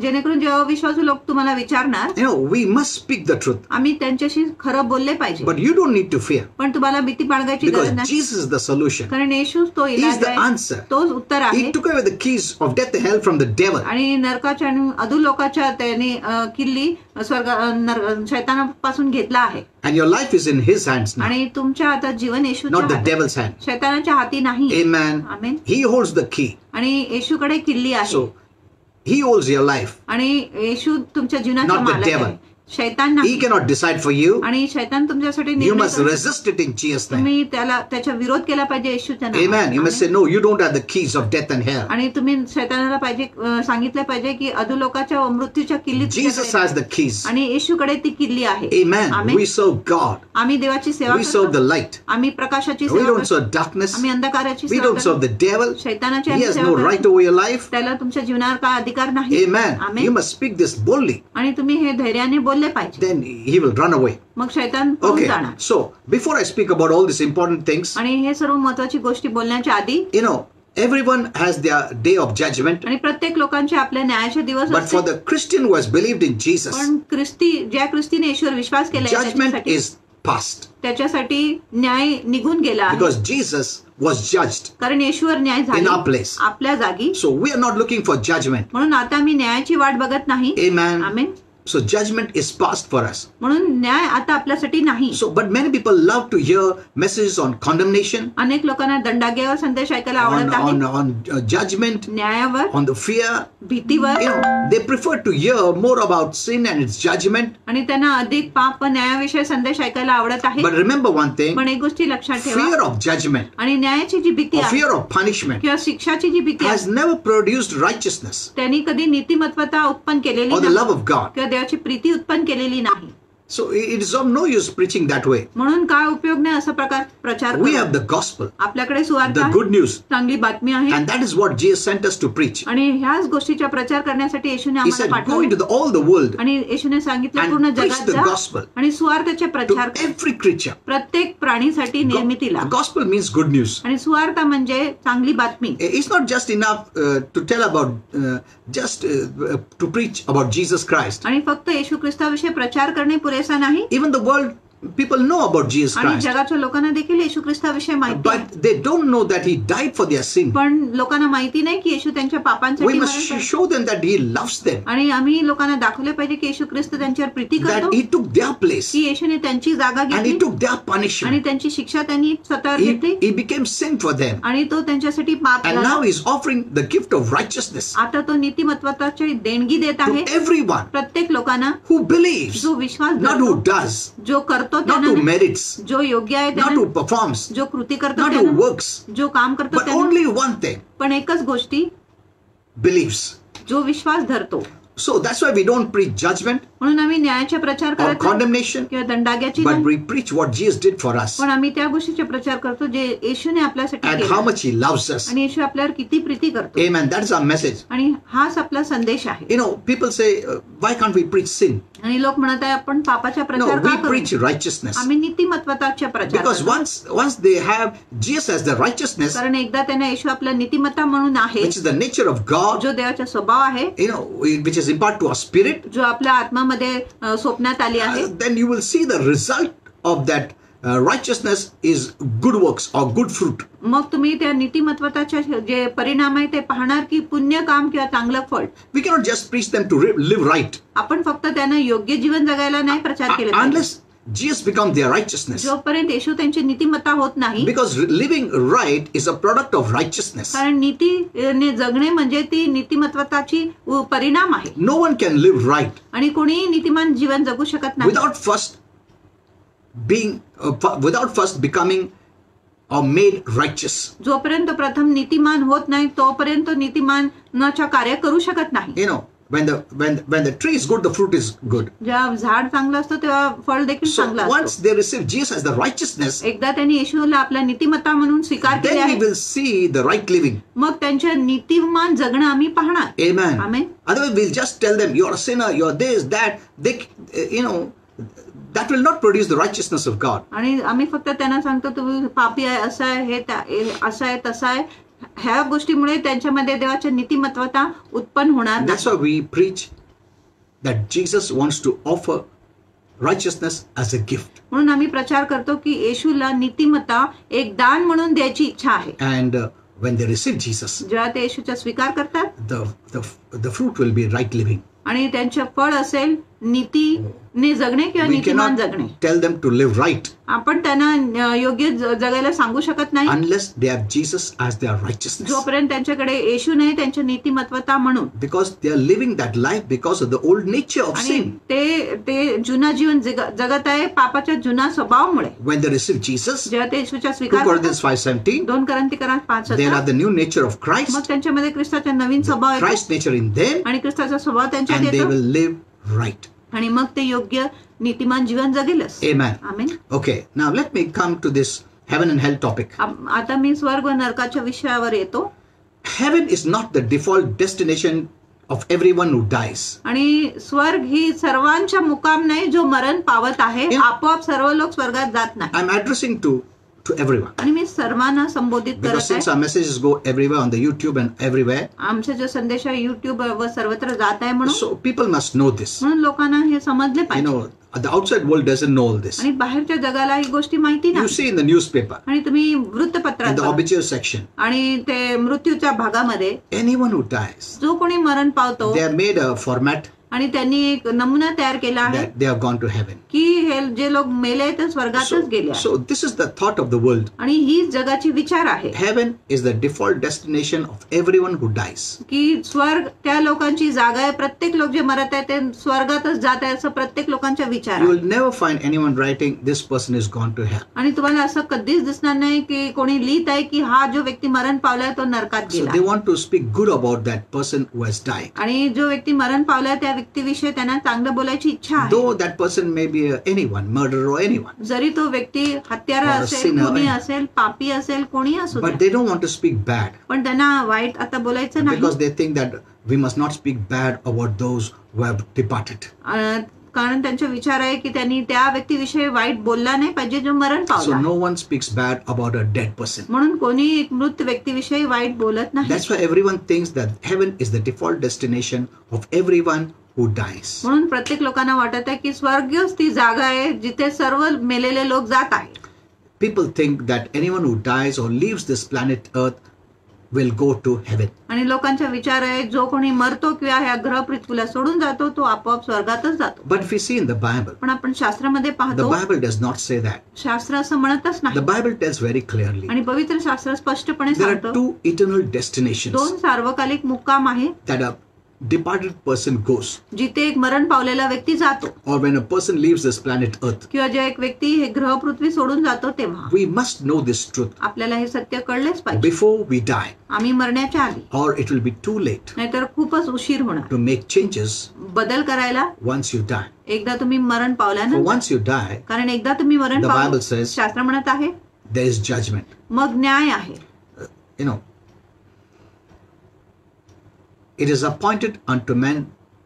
जेणेकरून जेव्हा विश्वासू लोक तुम्हाला विचारणार, we must speak the truth. आम्ही त्यांच्याशी खरं बोलले पाहिजे. But you don't need to fear, पण तुम्हाला भीती बाळगायची because गरज नाही. Jesus is the solution. कारण येशू तो He is इलाज the आहे. answer. तोच उत्तर आहे. He took away the keys of death and hell from the devil. आणि नरकाच्या आणि अधोलोकाच्या त्याने किल्ली शैतानापासून घेतला आहे. And your life is in His hands now, आणि तुमच्या आता जीवन येशूच्या not the हातात. devil's hand. शैतानाच्या हाती नाही. Amen. Amen. He holds the key. आणि येशूकडे किल्ली आहे. So He holds your life. आणि येशू तुमच्या जीवनाचा Not the मालक devil. आहे. शैतान He नाही. cannot decide for you. आणि शैतान तुमच्यासाठी You निर्णय must करू. resist it in Jesus' name. तुम्ही त्याच्या विरोध केला पाहिजे येशूच्या नावाने. Amen. You must say, no, you don't have the keys of death and hell. आणि तुम्ही शैतानाला पाहिजे सांगितलं पाहिजे की अधोलोकाच्या व मृत्यूच्या किल्ली Jesus तुझ्याकडे has the keys. आणि येशूकडे ती किल्ली आहे. Amen. Amen. We serve God. आम्ही देवाची सेवा We serve करतो. the light. आम्ही प्रकाशाची We सेवा don't करतो. serve darkness. आम्ही अंधकाराची We सेवा don't serve करतो. the devil. शैतानाची He आम्ही has सेवा no करतो. right over your life. त्याला तुमच्या जीवनावर काय अधिकार नाही. Amen. You amen. must speak this boldly. आणि तुम्ही हे धैर्याने बोलले पाहिजे. Then He will run away. मग शैतान पळून Okay. जाणार. So, before I speak about all these important things, आणि हे सर्व महत्वाची गोष्टी बोलण्याच्या आधी everyone has their day of judgment. आणि प्रत्येक लोकांचे आपल्या न्यायाचे दिवस But for असतात. the Christian who has believed in Jesus, पण ज्या ख्रिस्तीने येशूवर विश्वास केला judgment is past. त्याच्यासाठी न्याय निघून गेला आहे. Because Jesus was judged कारण येशूवर न्याय in our झाला place. आपल्या जागी. So we are not looking for judgment. म्हणून आता मी न्यायाची वाट बघत नाही. Amen. Amen. So judgment is past for us. म्हणून न्याय आता आपल्यासाठी नाही. So, but many people love to hear messages on condemnation, अनेक लोकांना दंडागेवर संदेश ऐकायला आवडत आहे, on judgment, न्यायावर, on the fear. भीतीवर, They prefer to hear more about sin and its judgment. आणि त्यांना अधिक पाप व न्यायाविषयी संदेश ऐकायला आवडत आहे. But remember one thing, पण एक गोष्टी लक्षात ठेवा, fear of judgment आणि न्यायाची जी भीती or आहे fear of punishment किंवा शिक्षाची जी भीती has आहे never produced righteousness त्यांनी कधी नीतिमत्वता उत्पन्न केलेली or the नाही love of God. किंवा देवाची प्रीती उत्पन्न केलेली नाही. So it is of no use preaching that way. म्हणून काय उपयोग नाही असा प्रचार We करून. have the gospel, आपल्याकडे सुवार्ता the आहे, good news, चांगली बातमी आहे, and that is what Jesus sent us to preach. आणि ह्याच गोष्टीचा प्रचार करण्यासाठी येशूने He आम्हाला said, go पाठवले into all the world आणि येशूने सांगितलं and पूर्ण preach जगात the जा gospel आणि सुवार्थाचे to प्रचार कर. every creature. प्रत्येक प्राणीसाठी निर्मितीला. Gospel means good news. आणि सुवार्ता म्हणजे चांगली बातमी. It's not just enough to tell about, to preach about Jesus Christ. आणि फक्त येशू ख्रिस्ताविषयी प्रचार करणे पुरेसा नाही. Even the world people know about Jesus आणि Christ, जगाच्या लोकांना देखील येशू ख्रिस्ताविषयी माहिती आहे. but they don't know that He died for their sin. पण लोकांना माहिती नाही की येशू त्यांच्या We पापांसाठी must मरण पावले. show them that He loves them, आणि आम्ही लोकांना दाखवले पाहिजे की येशू ख्रिस्त त्यांच्यावर प्रीती that करतो, He took their place की येशूने त्यांची जागा and He घेतली took their आणि punishment. त्यांची शिक्षा त्यांनी स्वतःवर He, घेतली he became sin for them, आणि तो त्यांच्यासाठी पाप and झाला. now He's offering the gift of righteousness आता तो नीतिमत्वाची देणगी देत to आहे everyone प्रत्येक लोकांना, who believes, जो विश्वास not who धरतो, does, जो करतो not त्यांना who नाही, merits, जो योग्य आहे not त्यांना, who performs, जो कृती करतो not who त्यांना, works, जो काम करतो but त्यांना, only one thing, पण एकच गोष्टी, believes. जो विश्वास धरतो. So that's why we don't preach judgment म्हणून आम्ही न्यायाचे प्रचार or करत नाही condemnation, किंवा दंडाग्याची but नाही, we preach what Jesus did for us पण आम्ही त्या गोष्टीचे प्रचार करतो जे येशूने आपल्यासाठी and केले how much He loves us. आणि येशू आपल्यावर किती प्रीती करतो. Amen. That is our message. आणि हाच आपला संदेश आहे. You know, people say, why can't we preach sin? आणि लोक म्हणत आहे आपण पापाचा No, प्रचार we का करू? preach righteousness. आम्ही नीतिमत्वाचा प्रचार Because करतो. once they have Jesus as the righteousness, कारण एकदा त्यांना येशू आपला नीतिमत्ता म्हणून आहे, which is the nature of God, जो देवाचा स्वभाव आहे, you know, which is imparted to our spirit, जो आपल्या आत्मामध्ये स्वप्नात आली आहे, then you will see the result of that righteousness is good works or good fruit. मग तुम्ही त्या नीतिमत्वाचे जे परिणाम आहे ते पाहणार की पुण्य काम किंवा चांगलं फळ. We cannot just preach them to live right आपण फक्त त्यांना योग्य जीवन जगायला नाही प्रचार केले पाहिजे. unless Jesus becomes their righteousness. जोपर्यंत येशू त्यांची नीतिमत्ता होत नाही, Because living right is a product of righteousness. कारण नीतीने जगणे म्हणजे ती नीतिमत्वाची परिणाम आहे. No one can live right आणि कोणीही नीतिमान जीवन जगू शकत नाही without first becoming or made righteous. जोपर्यंत प्रथम नीतिमान होत नाही तोपर्यंत नीतिमानाच्या कार्य करू शकत नाही. You know, when the tree is good, the fruit is good. जेव्हा झाड चांगलं असतं तेव्हा फळ देखील So चांगलं once असतं. they receive Jesus as the righteousness, एकदा त्यांनी येशूला आपला नीतिमत्ता म्हणून स्वीकार केले then we आहे, will see the right living. मग त्यांच्या नीतिमान जगणं आम्ही पाहणार. Amen. Amen. Otherwise, we'll just tell them, you're a sinner, you're this, that. They, that will not produce the righteousness of God. आणि आम्ही फक्त त्यांना सांगतो तुम्ही पापी आहे, असं आहे, हे असं आहे, तसं आहे. ह्या गोष्टीमुळे त्यांच्यामध्ये देवाच्या नीतिमत्वता उत्पन्न होणार नाही. That's why we preach that Jesus wants to offer righteousness as a gift. म्हणून आम्ही प्रचार करतो की येशूला नीतिमत्ता एक दान म्हणून द्यायची इच्छा आहे. And when they receive Jesus, जेव्हा ते येशूचा स्वीकार करतात, the fruit will be right living. आणि त्यांचे फळ असेल नीतीने जगणे किंवा We नीतिमान cannot जगणे. tell them to live right आपण त्यांना योग्य जगायला सांगू शकत नाही unless they have Jesus as their righteousness. जोपर्यंत त्यांच्याकडे येशू नाही त्यांच्या नीतिमत्वता म्हणून. Because they are living that life because of the old nature of आणि sin. ते जुना जीवन जगत आहे पापाच्या जुना स्वभावामुळे. When they receive Jesus, जेव्हा ते येशूचा 2 स्वीकार Corinthians करतात, 5:17, 2 कोरिन्थीकरास 5:17, they have the new nature of मग Christ, त्यांच्यामध्ये ख्रिस्ताचा नवीन स्वभाव येतो Christ's nature in them, आणि ख्रिस्ताचा स्वभाव त्यांच्यात and they येतो will live right. आणि मग ते योग्य नीतिमान जीवन जगेलच. Amen. Amen. Okay, now let me come to this heaven and hell topic. आता मी स्वर्ग व नरकाच्या विषयावर येतो. Heaven is not the default destination of everyone who dies. आणि स्वर्ग ही सर्वांच्या मुकाम नाही जो मरण पावत आहे. आपोआप सर्व लोक स्वर्गात जात नाही. I'm addressing to everyone. आणि मी सर्वांना संबोधित Because करत since आहे. our messages go everywhere on the YouTube and everywhere, आमचे जो संदेश आहे युट्यूब व सर्वत्र जात आहे म्हणून so people must know this. म्हणून लोकांना हे समजले You पाहिजे. know, the outside world doesn't know all this. आणि बाहेरच्या जगाला ही गोष्टी माहिती You नाही. see in the newspaper, आणि तुम्ही in वृत्तपत्रात the बघा. obituary section, आणि ते मृत्यूच्या भागामध्ये anyone who dies, जो कोणी मरण पावतो they have made a format आणि त्यांनी एक नमुना तयार केला आहे that they have gone to heaven. की हे जे लोक मेले ते स्वर्गातच गेले आहेत. So this is the thought of the world. आणि ही जगाची विचार आहे Heaven is the default destination of everyone who dies. की स्वर्ग त्या लोकांची जागा आहे. प्रत्येक लोक जे मरत आहे ते स्वर्गातच जात आहे असं प्रत्येक लोकांचा विचार You आहे. will never find anyone writing, this person is gone to hell. आणि तुम्हाला असं कधीच दिसणार नाही की कोणी लिहित आहे की हा जो व्यक्ती मरण पावलाय तो नरकात So गेला. they want to speak good about that person who has died. आणि जो व्यक्ती मरण पावलाय त्या व्यक्तीविषयी त्यांना चांगलं बोलायची इच्छा आहे. Though that person may be anyone, murderer or anyone. जरी तो व्यक्ती हत्यारा Or a असेल, sinner. खुनी असेल, पापी असेल, कोणी असू But द्या. they don't want to speak bad पण त्यांना वाईट आता बोलायचं नाही. because they think that we must not speak bad about those who have departed. कारण त्यांचा विचार आहे की त्यांनी त्या व्यक्तीविषयी वाईट बोलला नाही पाहिजे जो मरण So पावला. no one speaks bad about a dead person. म्हणून कोणी एक मृत व्यक्तीविषयी वाईट बोलत नाही. That's why everyone thinks that heaven is the default destination of everyone who dies. म्हणून प्रत्येक लोकांना वाटत आहे की स्वर्गच ती जागा आहे जिथे सर्व मेलेले लोक जात आहेत. People think that anyone who dies or leaves this planet Earth will go to heaven. आणि लोकांचा विचार आहे जो कोणी मरतो किंवा ह्या ग्रह पृथ्वीला सोडून जातो तो आपोआप स्वर्गातच जातो. But if we see in the Bible, पण आपण शास्त्रामध्ये the पाहतो Bible does not say that. शास्त्र असं म्हणतच The नाही. Bible tells very clearly आणि पवित्र शास्त्र स्पष्टपणे there are सांगतो two eternal destinations दोन सार्वकालिक मुक्काम आहे that a departed person goes, जिथे एक मरण पावलेला व्यक्ती जातो or when a person leaves this planet Earth. किंवा जे एक व्यक्ती हे ग्रह पृथ्वी सोडून जातो तेव्हा We must know this truth आपल्याला हे सत्य कळलेच पाहिजे. before we die, आम्ही मरण्याच्या आधी, or it will be too late नाहीतर खूपच उशीर होणार to make changes बदल करायला. once you die. एकदा तुम्ही मरण For पावल्यानंतर, once you die, कारण एकदा तुम्ही मरण The पावलं, Bible says- शास्त्र म्हणत आहे there is judgment. मग न्याय आहे. You know, it is appointed unto men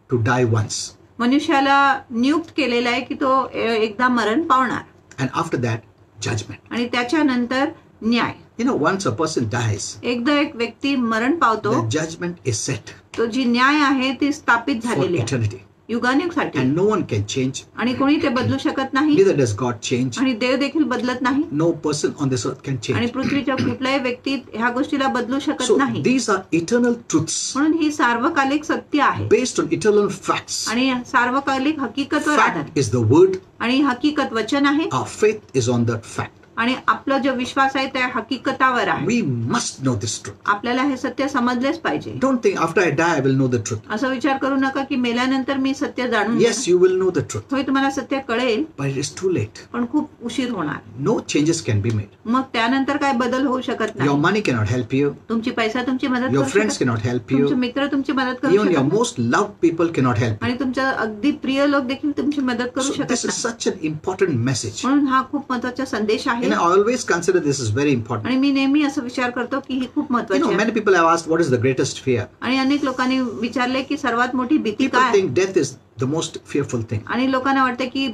to die once, मनुष्याला नियुक्त केलेला आहे की तो एकदा मरण पावणार and after that, judgment. आणि त्याच्यानंतर न्याय. You know, once a person dies, एकदा एक व्यक्ती मरण पावतो the judgment is set तो जी न्याय आहे ती स्थापित for झालेली आहे eternity, युगानुयुगासाठी. and no one can change. आणि कोणी ते बदलू शकत नाही Neither does God change. आणि देव देखील बदलत नाही. No person on this earth can आणि change. पृथ्वीच्या कुठल्याही व्यक्ती ह्या गोष्टीला बदलू शकत So नाही. these are eternal truths म्हणून ही सार्वकालिक सत्य आहे based on eternal facts. आणि सार्वकालिक हकीकतवर आधारित. Fact is the word. आणि हकीकत वचन आहे Our faith is on that fact. आणि आपला जो विश्वास आहे त्या हकीकतावर आहे. We must know this truth. आपल्याला हे सत्य समजलेच पाहिजे. Don't think after I die I will know the truth. असं विचार करू नका की मेल्यानंतर मी सत्य जाणून Yes, you will know the truth, होय तुम्हाला सत्य कळेल but it is too late. पण खूप उशीर होणार. No changes can be made. मग त्यानंतर काय बदल होऊ शकत Your नाही. money cannot help you. तुमची पैसा तुमची मदत Your करू friends शकत cannot help तुमचे you. मित्र तुमची मदत करू Even your शकत most loved people cannot help you. आणि तुमच्या अगदी प्रिय लोक देखील तुमची मदत करू So शकत this is नाही. such an important message. म्हणून हा खूप महत्वाचा संदेश आहे. I always consider this is very important. आणि मी नेहमी असं विचार करतो की ही खूप महत्वाची आहे. Many people have asked what is the greatest fear. आणि अनेक लोकांनी विचारले की सर्वात मोठी भीती People काय. think death is the most fearful thing. आणि लोकांना वाटतं की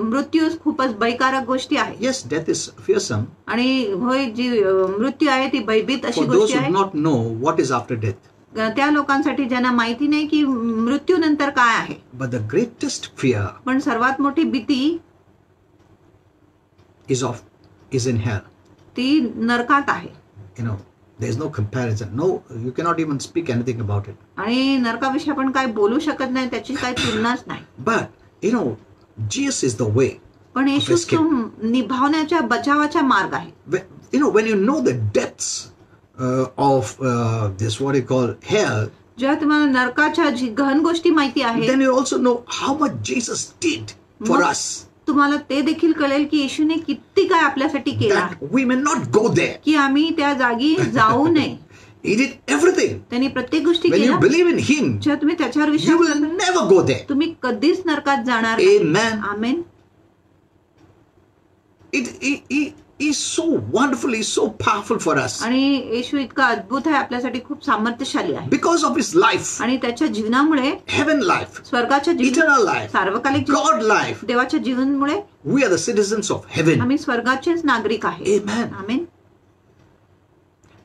मृत्यू खूपच भयकारक गोष्टी आहे. Yes, death is fearsome. आणि होय जी मृत्यू आहे ती भयभीत अशी For those गोष्ट who do आहे. not know what is after death. त्या लोकांसाठी ज्यांना माहिती नाही की मृत्यू नंतर काय आहे. But the greatest fear पण सर्वात मोठी भीती is in hell. ती नरकात आहे. There is no comparison. No, you cannot even speak anything about it. आणि नरकाविषयी आपण काय बोलू शकत नाही त्याची काय तुलनाच नाही. But Jesus is the way. पण येशू escape. तो निभावण्याच्या बचावाचा मार्ग आहे. When you know the depths of this what you call hell, जेव्हा तुम्हाला नरकाच्या जी गहन गोष्टी माहिती आहे then you also know how much Jesus did for मग us. तुम्हाला ते देखील कळेल की येशूने किती काय आपल्यासाठी केलं आहे. That we may not go there. की आम्ही त्या जागी जाऊ नये. He did everything. त्यांनी प्रत्येक गोष्टी When you केल्या. believe in Him, जेव्हा तुम्ही त्याच्यावर you विश्वास will करता, never go there. तुम्ही कधीच नरकात जाणार नाही. Amen. Amen. He is so wonderful, He is so powerful for us. आणि येशू इतका अद्भुत आहे आपल्यासाठी खूप सामर्थ्यशाली आहे. Because of His life, आणि त्याच्या जीवनामुळे heaven life, स्वर्गाच्या जीवन eternal life, सार्वकालिक जीवन God life, देवाच्या जीवनमुळे we are the citizens of heaven. आम्ही स्वर्गाचेच नागरिक आहे. Amen. Amen.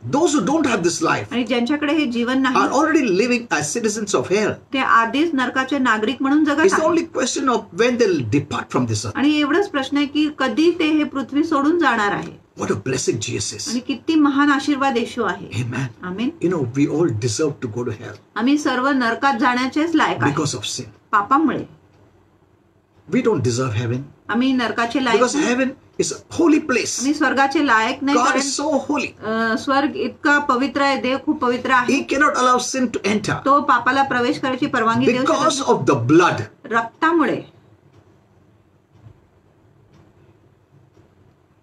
Those who don't have this life आणि ज्यांच्याकडे हे जीवन are नाही already living as citizens of hell. ते आधीच नरकाचे नागरिक म्हणून जगत It's the आहेत. only question of when they'll depart from this earth. आणि एवढंच प्रश्न आहे की कधी ते हे पृथ्वी सोडून जाणार आहे. What a blessing Jesus आणि is. किती महान आशीर्वाद येशू आहे. Amen. Amen. We all deserve to go to hell आम्ही सर्व नरकात जाण्याचेच लायक आहे because of sin. पापामुळे We don't deserve heaven. आम्ही नरकाचे लायक Because नाही. heaven is a holy place. आम्ही स्वर्गाचे लायक नाही, God कारण is so holy. स्वर्ग इतका पवित्र आहे, देव खूप पवित्र आहे. He cannot allow sin to enter. तो पापाला प्रवेश करायची परवानगी देऊ शकत Because नाही. of the blood, रक्तामुळे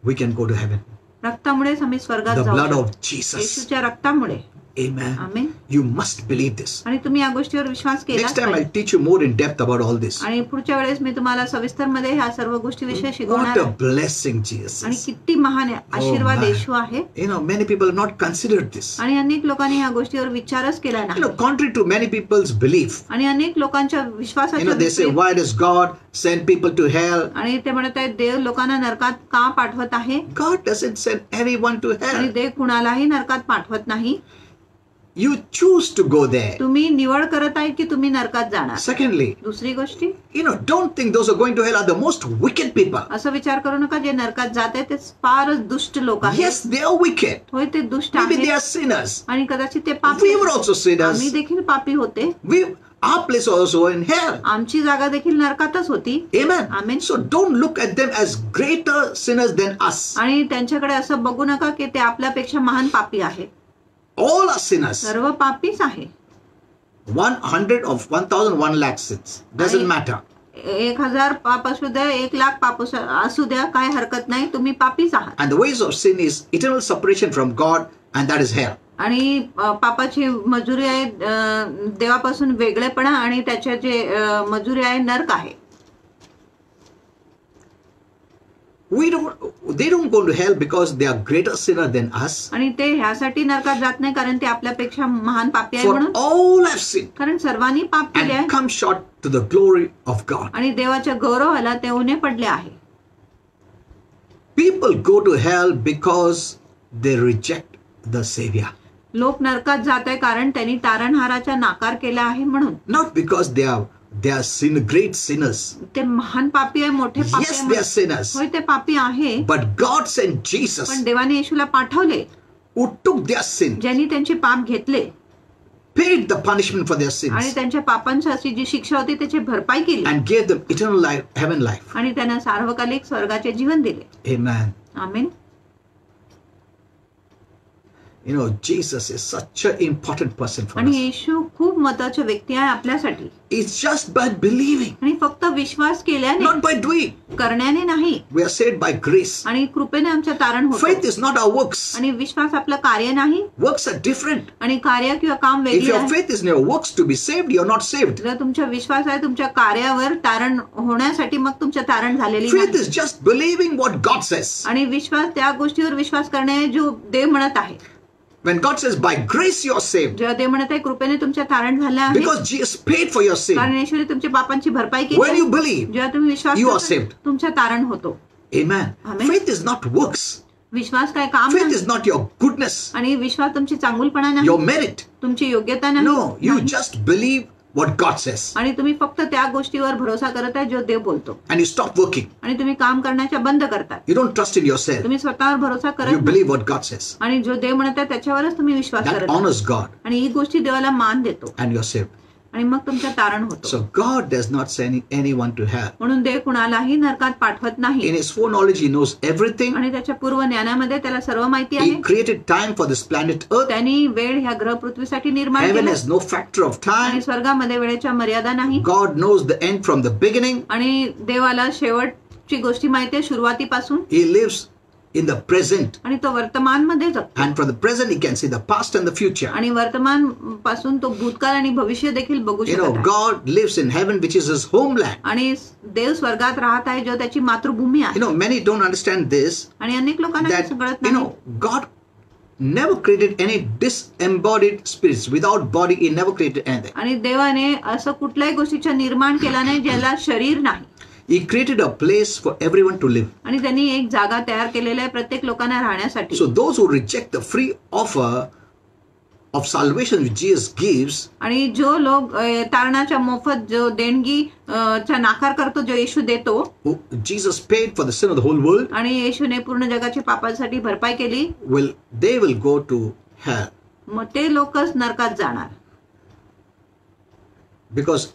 we can go to heaven. रक्तामुळेच आम्ही स्वर्गात The जाऊ blood शकतो. of Jesus. येशूच्या रक्तामुळे. Amen. Amen. You must believe this. आणि तुम्ही या गोष्टीवर विश्वास केला Next time I'll teach you more in depth about all this. आणि पुढच्या वेळेस मी तुम्हाला सविस्तर मध्ये ह्या सर्व गोष्टीविषयी शिकवणार What a आहे. blessing आणि Jesus. किती महान आशीर्वाद my. येशू आहे. You know, many people have not considered this. आणि अनेक लोकांनी ह्या गोष्टीवर विचारच केला You नाही. know, contrary to many people's belief, आणि अनेक लोकांच्या you विश्वासाच्या know, they say, विपरीत- why does God send people to hell? आणि ते म्हणत आहेत देव लोकांना नरकात का पाठवत आहे. God doesn't send anyone to आणि hell. देव कुणालाही नरकात पाठवत नाही. You choose to go there. तुम्ही निवड करत आहे की तुम्ही नरकात जाणार. Secondly, दुसरी गोष्टी, you know, don't think those who are going to hell are the most wicked people. असं विचार करू नका जे नरकात जात आहेत ते फारच दुष्ट लोक आहेत. Yes, they are wicked. होय, ते दुष्ट Maybe they आहेत are sinners. आणि कदाचित ते पापी We were आहेत. also sinners. आम्ही देखील पापी होते. Our place also in hell. आमची जागा देखील नरकातच होती. Amen. Amen. So don't look at them as greater sinners than us. आणि त्यांच्याकडे असं बघू नका की ते आपल्यापेक्षा महान पापी आहेत. All are sinners. सर्व पापीच आहे. 100 of 1,001 lakh sins. Doesn't आणि- matter. 1000 पाप असू द्या, 1,00,000 पाप असू द्या, काय हरकत नाही, तुम्ही पापीच आहात. And the ways of sin is eternal separation from God, and that is hell. आणि पापाची मजुरी आहे देवापासून वेगळेपणा, आणि त्याच्या जे मजुरी आहे नरक आहे. They don't go to hell because they are greater sinner than us. आणि ते ह्यासाठी नरकात जात नाही कारण ते आपल्यापेक्षा महान पापी आहे For म्हणून. all have sinned कारण सर्वांनी पाप केले and आहे come short to the glory of God. आणि देवाच्या गौरवाला ते उणे पडले आहे. People go to hell because they reject the Savior. लोक नरकात जात आहे कारण त्यांनी तारणहाराचा नाकार केला आहे म्हणून. Not because they are great sinners. ते महान पापी आहे, मोठे पापी Yes, आहे they are म्हणून. sinners. होय, ते पापी आहे, But God sent Jesus पण देवाने येशूला पाठवले who took their sin, ज्यांनी त्यांचे पाप घेतले paid the punishment for their आणि sins, त्यांच्या पापांची जी शिक्षा होती त्याची भरपाई केली and gave them eternal life, heaven life. आणि त्यांना सार्वकालिक स्वर्गाचे जीवन दिले. Amen. Amen. You know, Jesus is such an important person for आणि us. येशू खूप महत्वाचे व्यक्ती आहे आपल्यासाठी. It's just by believing, आणि फक्त विश्वास केल्याने, not by doing. करण्याने नाही. We are saved by grace. आणि कृपेने आमच्या तारण Faith होतो. is not our works. आणि विश्वास आपलं कार्य नाही. Works are different. आणि कार्य किंवा काम If वेगळी your आहे. faith is in your works to be saved, you're not saved. जर तुमचा विश्वास आहे तुमच्या कार्यावर तारण होण्यासाठी, मग तुमच्या तारण झालेली Faith नाही. is just believing what God says. आणि विश्वास त्या गोष्टीवर विश्वास करणे जो देव म्हणत आहे. When God says, by grace you're saved, जेव्हा देव म्हणत आहे कृपेने तुमच्या तारण झालं आहे because Jesus paid for your sin. कारण येशूने तुमच्या पापांची भरपाई When केली. you believe, जेव्हा तुम्ही विश्वास you are करता, saved. तुमच्या तारण होतो. Amen. Amen. Faith is not works. विश्वास काय काम Faith नाही. is not your goodness, आणि विश्वास तुमची चांगुलपणा नाही, your merit. तुमची योग्यता नाही. No, you नाही. just believe what God says आणि तुम्ही फक्त त्या गोष्टीवर भरोसा करत आहे जो देव बोलतो. and you stop working. आणि तुम्ही काम करण्याच्या बंद करतात. You don't trust in yourself. तुम्ही स्वतःवर भरोसा You करत नाही. believe what God says. आणि जो देव म्हणत आहे त्याच्यावरच तुम्ही विश्वास That करत आहे. honors God आणि ही गोष्टी देवाला मान देतो and you're saved. आणि मग तुमच्या तारण होतो. So God does not send anyone to hell. म्हणून देव कुणालाही नरकात पाठवत नाही. In his foreknowledge, he knows everything. आणि त्याच्या पूर्व ज्ञानामध्ये त्याला सर्व माहिती आहे. He created time for this planet Earth. त्यांनी वेळ ह्या ग्रह पृथ्वीसाठी निर्माण Heaven केला. has no factor of आणि time. स्वर्गामध्ये वेळेच्या मर्यादा नाही. God knows the end from the beginning. आणि देवाला शेवटची गोष्टी माहिती आहे सुरुवातीपासून. He lives in the present. आणि तो वर्तमान मध्ये जगतो. And from the present, he can see the past and the future. आणि वर्तमान पासून तो भूतकाळ आणि भविष्य देखील बघू You know, शकतो. God lives in heaven, which is his homeland. आणि देव स्वर्गात राहत आहे जो त्याची मातृभूमी आहे. You know, many don't understand this, आणि अनेक लोकांना हे that, कळत you नाही. know, God never created any disembodied spirits. Without body, he never created anything. आणि देवाने असं कुठल्याही गोष्टीचा निर्माण केला नाही ज्याला शरीर नाही. He created a place for everyone to live. आणि त्यांनी एक जागा तयार केलेली आहे प्रत्येक लोकांना राहण्यासाठी. So those who reject the free offer of salvation which Jesus gives, आणि जो लोक तारणाच्या मोफत जो देणगी चा नाकार करतो जो येशू देतो, who Jesus paid for the sin of the whole world, आणि येशूने पूर्ण जगाच्या पापासाठी भरपाई केली, they will go to hell. मग ते लोकच नरकात जाणार. Because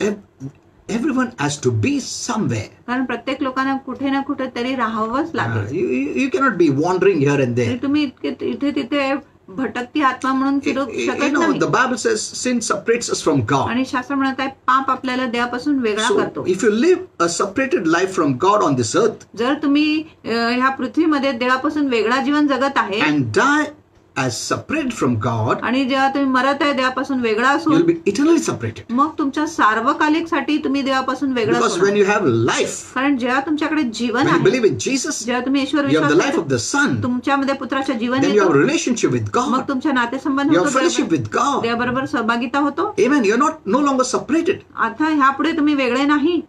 everyone has to be somewhere. कारण प्रत्येक लोकांना कुठे ना कुठे तरी राहावंच लागेल. You cannot be wandering here and there. आणि तुम्ही इथे तिथे भटकती आत्मा म्हणून फिरू शकत नाही. The Bible says sin separates us from God. आणि शास्त्र म्हणत आहे पाप आपल्याला देवापासून वेगळा So करतो. if you live a separated life from God on this earth जर तुम्ही ह्या पृथ्वीमध्ये देवापासून वेगळा जीवन जगत आहे and die as separated from God, आणि जेव्हा तुम्ही मरत आहे देवापासून वेगळा you'll असून be eternally separated. मग तुमच्या सार्वकालिकसाठी तुम्ही देवापासून वेगळा Because होणार. when you have life, कारण जेव्हा तुमच्याकडे जीवन when you आहे, believe in Jesus, जेव्हा तुम्ही ईश्वर you have the Vishwas life of the Son, तुमच्यामध्ये पुत्राचे जीवन then you have a येतो. relationship with मग God, तुमच्या नातेसंबंध you have होतो fellowship with God. देवाबरोबर सहभागिता होतो. Amen. You're no longer separated. आता ह्यापुढे तुम्ही वेगळे नाही,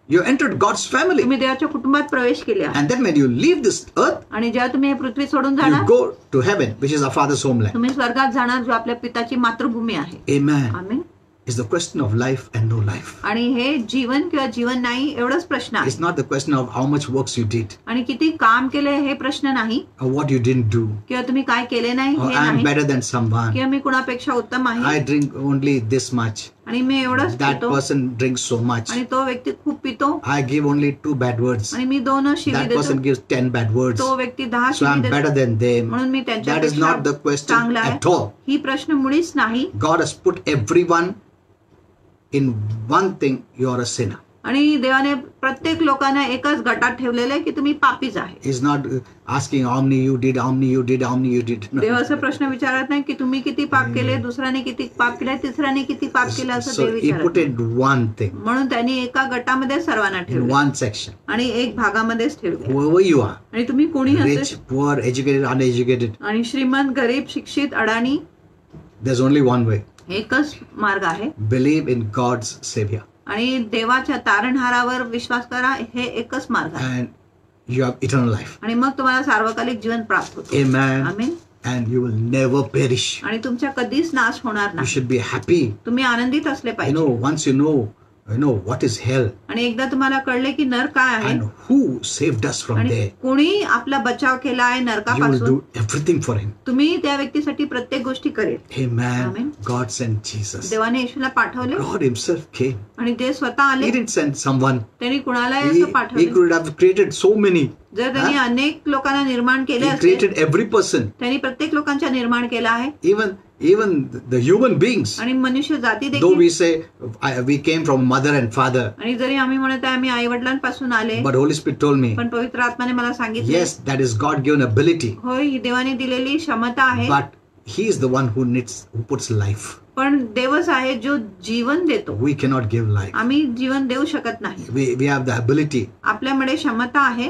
You entered God's family. तुम्ही देवाच्या कुटुंबात प्रवेश केले आहे. And then when you leave this earth, आणि जेव्हा तुम्ही हे पृथ्वी सोडून you जाणार go to heaven, which is our Father's homeland. तुम्ही स्वर्गात जाणार जो आपल्या पिताची मातृभूमी आहे. Amen. Amen. It's the question of life and no life. आणि हे जीवन किंवा जीवन नाही एवढंच प्रश्न आहे. It's not the question of how much works you did आणि किती काम केले हे प्रश्न नाही, or what you didn't do. किंवा तुम्ही काय केले नाही Or हे I'm नाही, better than someone. किंवा मी कुणापेक्षा उत्तम आहे I drink only this much. आणि मी एवढंच That पितो person drinks so much. आणि तो व्यक्ती खूप पितो I give only 2 bad words. आणि मी 2 शिवी That देतो, person gives 10 bad words. तो व्यक्ती 10 So शिवी I'm better देतो than them. म्हणून मी That is त्यांच्यापेक्षा not the question चांगला आहे. at all. ही प्रश्न मुळीच नाही. God has put everyone in one thing: you are a sinner. आणि देवाने प्रत्येक लोकांना एकच गटात ठेवलेलं आहे की तुम्ही पापीच आहे. He's not asking how many you did, how many you did, how many you did. No. देव असं प्रश्न विचारत नाही की तुम्ही किती पाप केले, दुसऱ्याने किती पाप केले, तिसऱ्याने किती पाप केलं असं So देव he put विचारत in one thing, म्हणून त्यांनी एका गटामध्ये सर्वांना in ठेवले one section. आणि एक भागामध्येच ठेवले. Whoever you are, आणि तुम्ही कोणी rich, असेल poor, educated, uneducated, आणि श्रीमंत, गरीब, शिक्षित, अडाणी, there's only one way. एकच मार्ग आहे Believe in God's Savior. आणि देवाच्या तारणहारावर विश्वास करा, हे एकच मार्ग आहे. And you have eternal life. आणि मग तुम्हाला सार्वकालिक जीवन प्राप्त होते. Amen. Amen. And you will never perish. आणि तुमच्या कधीच नाश होणार You नाही. should be happy. तुम्ही आनंदित असले You पाहिजे. know, once you know what is hell आणि एकदा तुम्हाला कळले की नरक काय आहे and who saved us from आणि there, कोणी आपला बचाव केला आहे you will नरकापासून, do everything for him. तुम्ही त्या व्यक्तीसाठी प्रत्येक गोष्टी करेल. Amen. Amen. God sent Jesus. देवाने येशूला पाठवले God himself came. आणि ते स्वतः आले. He didn't send someone. त्यांनी कुणालाही He असं पाठवले. could have created so many. जर त्यांनी अनेक लोकांना निर्माण केले He असते, created every person, त्यांनी प्रत्येक लोकांच्या निर्माण केला आहे. even the human beings. आणि मनुष्य जाती Though देखील, we say we came from mother and father, आणि जरी आम्ही म्हणत आहे आम्ही आई वडिलांपासून आले, but Holy Spirit told me, पण पवित्र आत्माने मला सांगितले yes, that is God-given ability, होय ही देवाने दिलेली क्षमता आहे, but He is the one who puts life. पण देवच आहे जो जीवन देतो. We cannot give life. आम्ही जीवन देऊ शकत नाही. We have the ability आपल्याकडे क्षमता आहे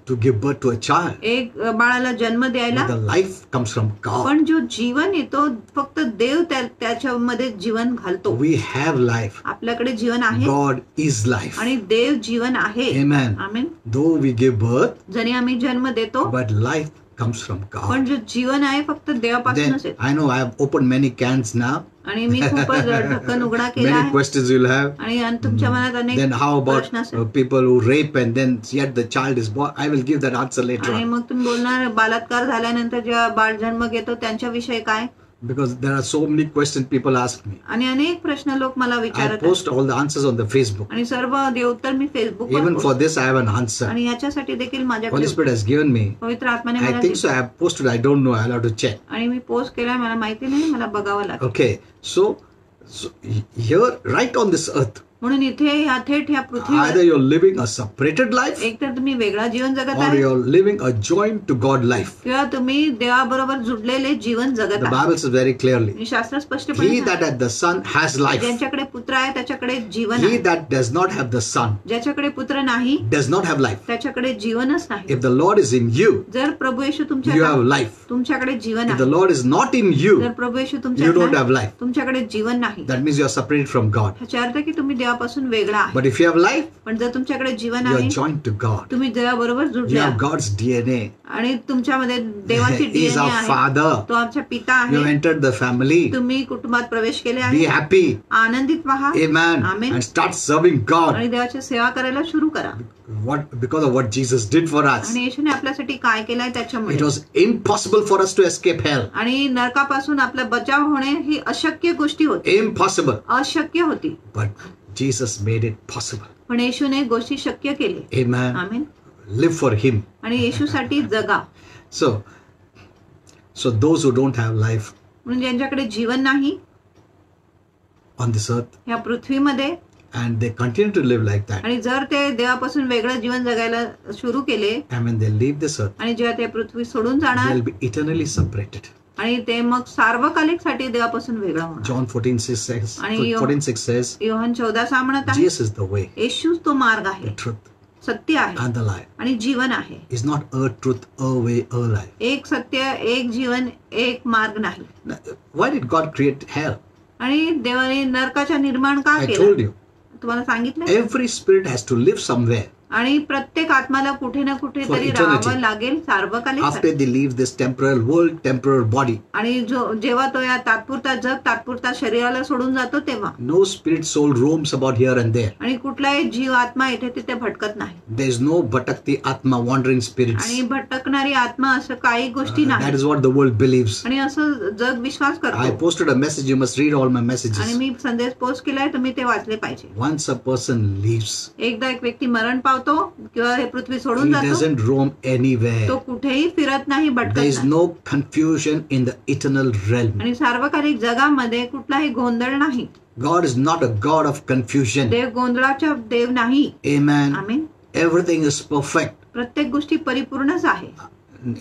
to give birth to a child. एक बाळाला जन्म द्यायला, The life comes from God. पण जो जीवन येतो फक्त देव त्याच्यामध्ये जीवन घालतो. We have life. आपल्याकडे जीवन आहे God is life. आणि देव जीवन आहे. Amen. Amen. Though we give birth, जरी आम्ही जन्म देतो, but life comes from God. पण जो जीवन आहे फक्त Then देवापासूनच येतो. I know I have opened many cans now. आणि मी खूपच ढक्कन उघडा केला Many आहे questions you'll have. आणि तुमच्या मनात Then अनेक how about प्रश्न असेल. people who rape and then yet the child is born? I will give that answer later आणि on. मग तुम्ही बोलणार बलात्कार झाल्यानंतर जेव्हा बाळ जन्म घेतो त्यांच्याविषयी काय, Because there are so many questions people ask me. आणि अनेक प्रश्न लोक मला I विचारत post all the answers on the Facebook. आणि सर्व देव उत्तर मी Facebook Even for this I have an answer. आणि याच्यासाठी देखील Holy माझ्याकडे Spirit has given me. पवित्र आत्माने I मला think so. I have posted. I don't know. I'll have to check. आणि मी पोस्ट केलाय, मला माहिती नाही, मला बघावं लागेल. Okay. So here, right on this earth, म्हणून इथे ह्या थेट ह्या either पृथ्वीवर you're living a separated life एक तर तुम्ही वेगळा जीवन जगत or आहे you're living a joined to God life. किंवा तुम्ही देवाबरोबर जुडलेले जीवन जगत The आहे. Bible says very clearly, आणि शास्त्र स्पष्टपणे he सांगते, that hath the Son has life. ज्यांच्याकडे पुत्र आहे त्याच्याकडे जीवन He आहे, that does not have the Son ज्याच्याकडे पुत्र नाही does not have life. त्याच्याकडे जीवनच नाही. If the Lord is in you, जर प्रभू येशू you have तुमच्या life. तुमच्याकडे जीवन If the आहे, Lord is not in जर you, प्रभू येशू you तुमच्यात don't have नाही, life. तुमच्याकडे जीवन नाही. That means you are separated from God. ह्याचा अर्थ की तुम्ही देवापासून वेगळा आहे. But if you have life, पण जर तुमच्याकडे जीवन you आहे, are joined to God. तुम्ही देवाबरोबर You जुडले have आहात God's DNA. आणि तुमच्यामध्ये देवाची He is डीएनए our आहे. Father. तो आमचा पिता You have आहे. entered the family. तुम्ही कुटुंबात प्रवेश केले Be आहे. happy. आनंदित व्हा Amen. Amen. And start serving God. आणि देवाची सेवा करायला सुरू करा. Because of what Jesus did for us. आणि येशूने आपल्यासाठी काय केलंय त्याच्यामुळे. It was impossible for us to escape hell. आणि नरकापासून आपला बचाव होणे ही अशक्य गोष्टी होती, Impossible. अशक्य होती. But Jesus made it possible. पण येशूने गोष्टी शक्य केले. Amen. Amen. Live for Him. आणि येशूसाठी जगा. So those who don't have life म्हणून ज्यांच्याकडे जीवन नाही on this earth, ह्या पृथ्वीमध्ये, and they continue to live like that, आणि जर ते देवापासून वेगळं जीवन जगायला सुरू केले, and when they leave this earth, आणि जेव्हा ते पृथ्वी सोडून जाणार, they'll be eternally separated. आणि ते मग सार्वकालिक साठी देवापासून वेगळं होणार. John 14:6 says, आणि 14:6 says, योहान 14:6 म्हणत आहे, Jesus is the way, येशूच तो मार्ग the आहे, truth, सत्य आहे and the life. आणि जीवन आहे. It's not a truth, a way, a life. एक सत्य, एक जीवन, एक मार्ग नाही. Now, why did God create hell? आणि देवाने नरकाच्या निर्माण का I केलं? told you, तुम्हाला सांगितलं. every spirit has to live somewhere. आणि प्रत्येक आत्माला कुठे ना कुठे For तरी eternity. राहावं लागेल सार्वकालिक After साठी. they leave this temporal world, temporal body, आणि जेव्हा तो या तात्पुरता जग, तात्पुरता शरीराला सोडून जातो तेव्हा, no spirit soul roams about here and there. आणि कुठलाही जीव आत्मा इथे तिथे भटकत नाही. There is no bhatakti atma, wandering spirits. आणि भटकणारी आत्मा असं काही गोष्टी That नाही. is what the world believes. आणि असं जग विश्वास I करतो. posted a message, you must read all my आणि messages. मी संदेश पोस्ट केलाय, तुम्ही ते वाचले पाहिजे. Once a person leaves, एकदा एक व्यक्ती मरण पावतो किंवा हे पृथ्वी सोडून he जातो, doesn't roam तो anywhere. कुठेही फिरत नाही, भटकत There is नाही. no confusion in the eternal realm. आणि सार्वकालिक जगामध्ये कुठलाही गोंधळ नाही. God is not a God of confusion. देव गोंधळाचा देव नाही. Amen. Amen. Everything is perfect. प्रत्येक गोष्टी परिपूर्णच आहे.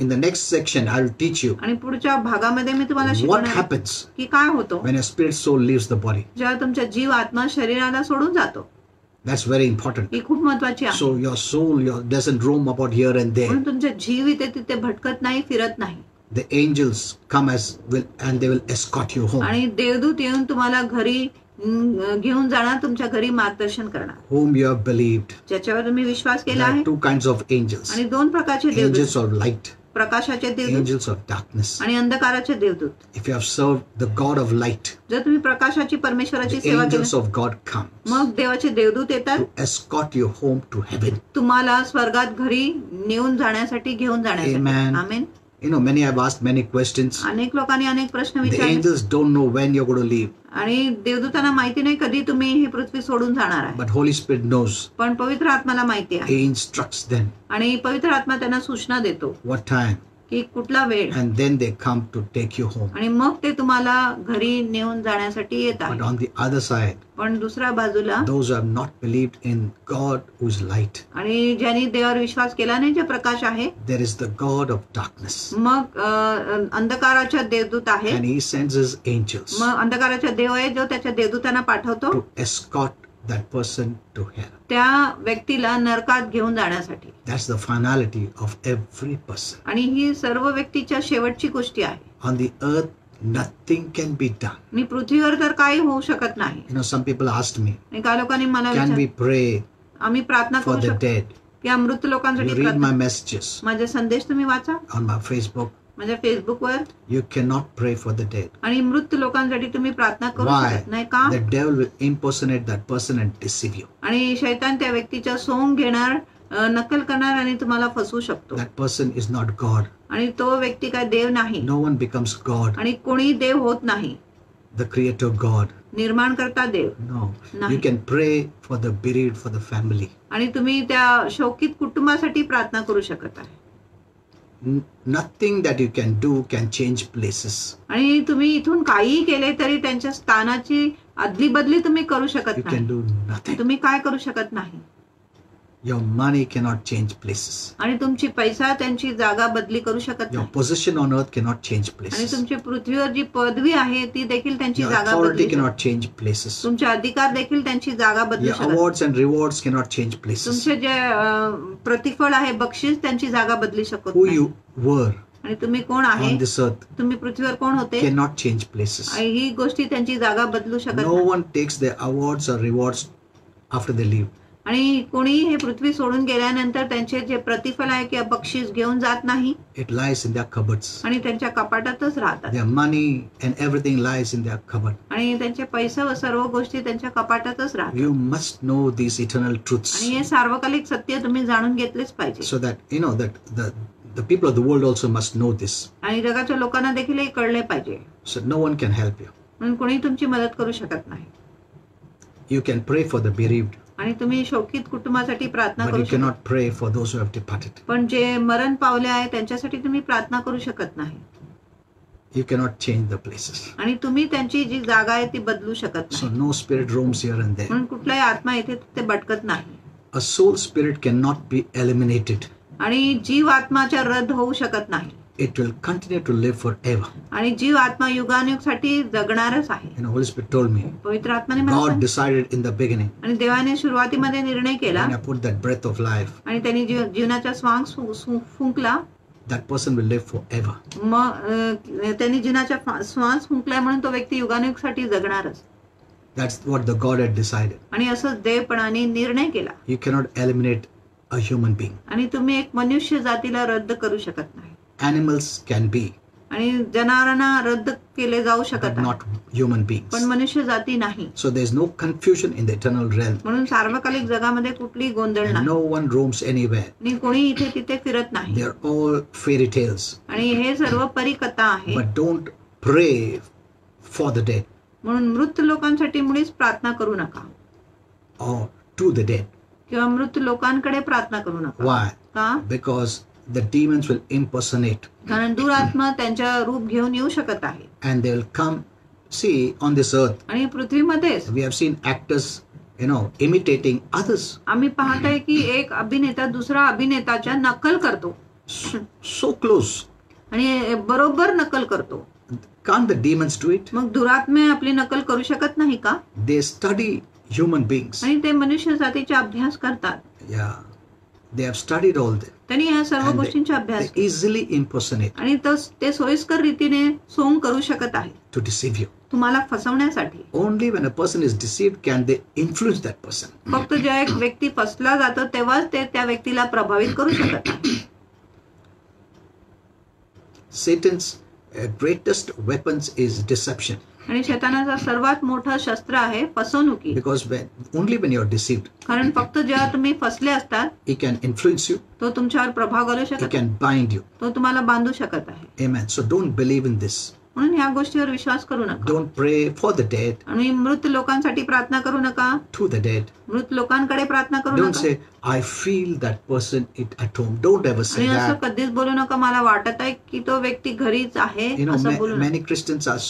In the next section, I will teach you आणि पुढच्या भागामध्ये मी तुम्हाला what शिकवणार आहे happens की काय होतो when a spirit soul leaves the body. जेव्हा तुमचा जीव आत्मा शरीराला सोडून जातो. That's very important. ही खूप महत्वाची आहे. So your soul doesn't roam about here and there. म्हणून तुमचा जीव इथे तिथे भटकत नाही, फिरत नाही. The angels come and they will escort you home. आणि देवदूत येऊन तुम्हाला घरी घेऊन जाणार, तुमच्या घरी मार्गदर्शन करणार, Whom you have believed. ज्याच्यावर तुम्ही विश्वास There केला are आहे. two kinds of angels. आणि दोन प्रकारचे Angels देवदूत, of light, प्रकाशाचे देवदूत angels of darkness. आणि अंधकाराचे देवदूत. If you have served the God of light, जर तुम्ही प्रकाशाची परमेश्वराची the सेवा angels केली, of God come मग देवाचे देवदूत येतात to escort you home to heaven. तुम्हाला स्वर्गात घरी नेऊन जाण्यासाठी, घेऊन जाण्यासाठी. Amen. Amen. You know, many have asked many questions. अनेक लोकांनी अनेक प्रश्न The विचारले, angels don't know when you're going to leave, आणि देवदूतांना माहिती नाही कधी तुम्ही ही पृथ्वी सोडून जाणार आहे. but Holy Spirit knows. पण पवित्र आत्माला माहिती आहे, He instructs them आणि पवित्र आत्मा त्यांना सूचना देतो what time, की कुठला वेळ, and then they come to take you home. आणि मग ते तुम्हाला घरी नेऊन जाण्यासाठी येत But आहे. on the other side, पण दुसऱ्या बाजूला, those who have not believed in God who is light, आणि ज्यांनी देवावर विश्वास केला नाही, जे प्रकाश आहे, there is the God of darkness, मग अंधकाराच्या देवदूत आहे. and He sends His angels मग अंधकाराचा देव आहे जो त्याच्या देवदूतांना पाठवतो to escort that person to hell. त्या व्यक्तीला नरकात घेऊन जाण्यासाठी. That's the finality of every person. आणि ही सर्व व्यक्तीच्या शेवटची गोष्टी आहे. On the earth, nothing can be done. आणि पृथ्वीवर तर काही होऊ शकत नाही. You know, some people asked me, आणि काही लोकांनी मला can we pray आम्ही प्रार्थना for करू the शकतो dead? की मृत You लोकांसाठी read my प्रार्थना. messages माझे संदेश तुम्ही वाचा on my Facebook. माझ्या फेसबुकवर. You cannot pray for the dead. आणि मृत लोकांसाठी तुम्ही प्रार्थना करू Why? शकत नाही का? The devil will impersonate that person and deceive you. आणि शैतान त्या व्यक्तीच्या सोंग घेणार, नकल करणार आणि तुम्हाला फसवू शकतो. That person is not God. आणि तो व्यक्ती काय देव नाही, No one becomes God. आणि कोणी देव होत नाही. The creator God. निर्माण करता देव No. Nahi. You can pray for the buried, for the family. आणि तुम्ही त्या शोकित कुटुंबासाठी प्रार्थना करू शकत आहे. Nothing that you can do can change places. आणि तुम्ही इथून काहीही केले तरी त्यांच्या स्थानाची अदली बदली तुम्ही करू शकत You can नाही. do nothing. तुम्ही काय करू शकत नाही. Your money cannot change places. आणि तुमची पैसा त्यांची जागा बदली करू शकत Your नाही. position on earth cannot change आणि places. तुमची पृथ्वीवर जी पदवी आहे ती देखील त्यांची Your जागा authority बदली cannot change places. तुमचे अधिकार देखील त्यांची जागा बदलू Your शकत. awards and rewards cannot change places. तुमचे जे प्रतिफळ आहे, बक्षीस, त्यांची जागा बदली शकत Who नाही. you were आणि तुम्ही कोण आहे, on this earth तुम्ही पृथ्वीवर कोण होते, cannot change places. आणि ही गोष्टी त्यांची जागा बदलू शकत No नाही. one takes their awards or rewards after they leave. आणि कोणी हे पृथ्वी सोडून गेल्यानंतर त्यांचे जे प्रतिफल आहे किंवा बक्षीस घेऊन जात नाही, It lies in their cupboards. आणि त्यांच्या कपाटातच राहतात. Their money and everything lies in their cupboard. आणि त्यांचे पैसे व सर्व गोष्टी त्यांच्या कपाटातच राहतात. You must know these eternal truths आणि हे सार्वकालिक सत्य तुम्ही जाणून घेतलेच पाहिजे. so that you know that the people of the world also must know this. आणि जगाच्या लोकांना देखील हे कळले पाहिजे. So no one can help you. म्हणून कोणी तुमची मदत करू शकत नाही. You can pray for the bereaved, आणि तुम्ही शोकित कुटुंबासाठी प्रार्थना but करू you शकता, cannot pray for those who have departed. पण जे मरण पावले आहे त्यांच्यासाठी तुम्ही प्रार्थना करू शकत नाही. You cannot change the places. आणि तुम्ही त्यांची जी जागा आहे ती बदलू शकत So नाही. no spirit roams here and there. म्हणून कुठलाही आत्मा इथे ते भटकत नाही. A soul spirit cannot be eliminated. आणि जीव आत्माच्या रद्द होऊ शकत नाही. It will continue to live forever. आणि जीव आत्मा युगानुयुगसाठी जगणारच आहे. You know, Holy Spirit told me, पवित्र आत्माने मला God सांगितलं. decided in the beginning, आणि देवाने सुरुवातीमध्ये निर्णय केला when I put that breath of life, आणि त्यांनी जीवनाचा श्वास फुंकला. that person will live forever. मग त्यांनी जीवनाचा श्वास फुंकलाय म्हणून तो व्यक्ती युगानुयुगसाठी जगणारच. That's what the God had decided. आणि असं देवपणाने निर्णय केला. You cannot eliminate a human being. आणि तुम्ही एक मनुष्य जातीला रद्द करू शकत नाही. Animals can be, आणि जनावरांना रद्द केले जाऊ शकत but नाही, not human beings. पण मनुष्य जाती नाही. So there's no confusion in the eternal realm. म्हणून सार्वकालिक जगामध्ये कुठलीही गोंधळ And नाही. no one roams anywhere. आणि कोणी इथे तिथे फिरत नाही. They're all fairy tales. आणि हे सर्व परिकथा आहे. But don't pray for the dead म्हणून मृत लोकांसाठी मुळीच प्रार्थना करू नका or to the dead. किंवा मृत लोकांकडे प्रार्थना करू नका. Why? का? Because the demons will impersonate कारण दुरात्मा त्यांच्या रूप घेऊन येऊ शकत आहे. and they will come. See, on this earth, आणि पृथ्वीमध्येच we have seen actors, imitating others. आम्ही पाहताय की एक अभिनेता दुसरा अभिनेताच्या नकल करतो So close. आणि बरोबर नकल करतो. Can't the demons do it? मग दुरात्मे आपली नकल करू शकत नाही का? They study human beings. आणि ते मनुष्य जातीचा अभ्यास करतात. Yeah. They have studied all that. त्यांनी या सर्व And गोष्टींचा they अभ्यास केला. easily impersonate आणि ते सोयीस्कर रीतीने सोंग करू शकत आहे to deceive you. तुम्हाला फसवण्यासाठी. Only when a person is deceived can they influence that person. फक्त जेव्हा एक व्यक्ती फसला जातो तेव्हाच ते त्या व्यक्तीला प्रभावित करू शकत नाही. Satan's greatest weapons is deception. आणि शैतानाचा सर्वात मोठं शस्त्र आहे फसवणुकी. Because only when you're deceived, कारण फक्त जेव्हा तुम्ही फसले असतात he can influence you, तो तुमच्यावर प्रभाव करू he शकत, can bind you. तो तुम्हाला बांधू शकत आहे. Amen. So don't believe in this. म्हणून ह्या गोष्टीवर विश्वास करू नका. Don't pray for the dead, आणि मृत लोकांसाठी प्रार्थना करू नका. to the dead. मृत लोकांकडे प्रार्थना करू Don't नका. say, I feel that person at home. Don't ever say आणि असं that. कधीच बोलू नका मला वाटत आहे की तो व्यक्ती घरीच आहे असं बोलू नका. Many Christians are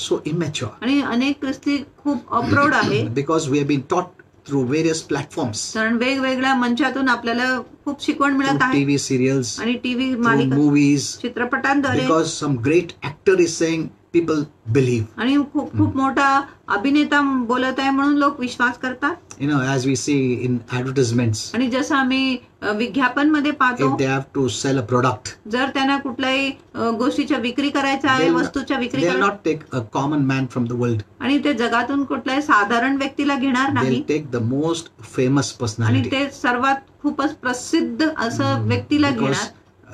so immature आणि अनेक ख्रिस्ती खूप अप्रौढ आहे. because we have been taught through various platforms, कारण वेगवेगळ्या मंचातून आपल्याला खूप शिकवण through मिळत आहे. TV serials, आणि टीव्ही through मालिका movies, चित्रपटांद्वारे because some great actor is saying, people believe. आणि खूप खूप मोठा अभिनेता बोलत आहे म्हणून लोक विश्वास करतात. As we see in advertisements, आणि जसं आम्ही विज्ञापन मध्ये पाहतो if they have to sell a product, जर त्यांना कुठल्याही गोष्टीच्या विक्री करायचं आहे वस्तूच्या विक्री they'll करायचं not take a common man from the world. आणि ते जगातून कुठल्याही साधारण व्यक्तीला घेणार नाही They'll take the most famous आणि personality. ते सर्वात खूपच प्रसिद्ध असं व्यक्तीला Because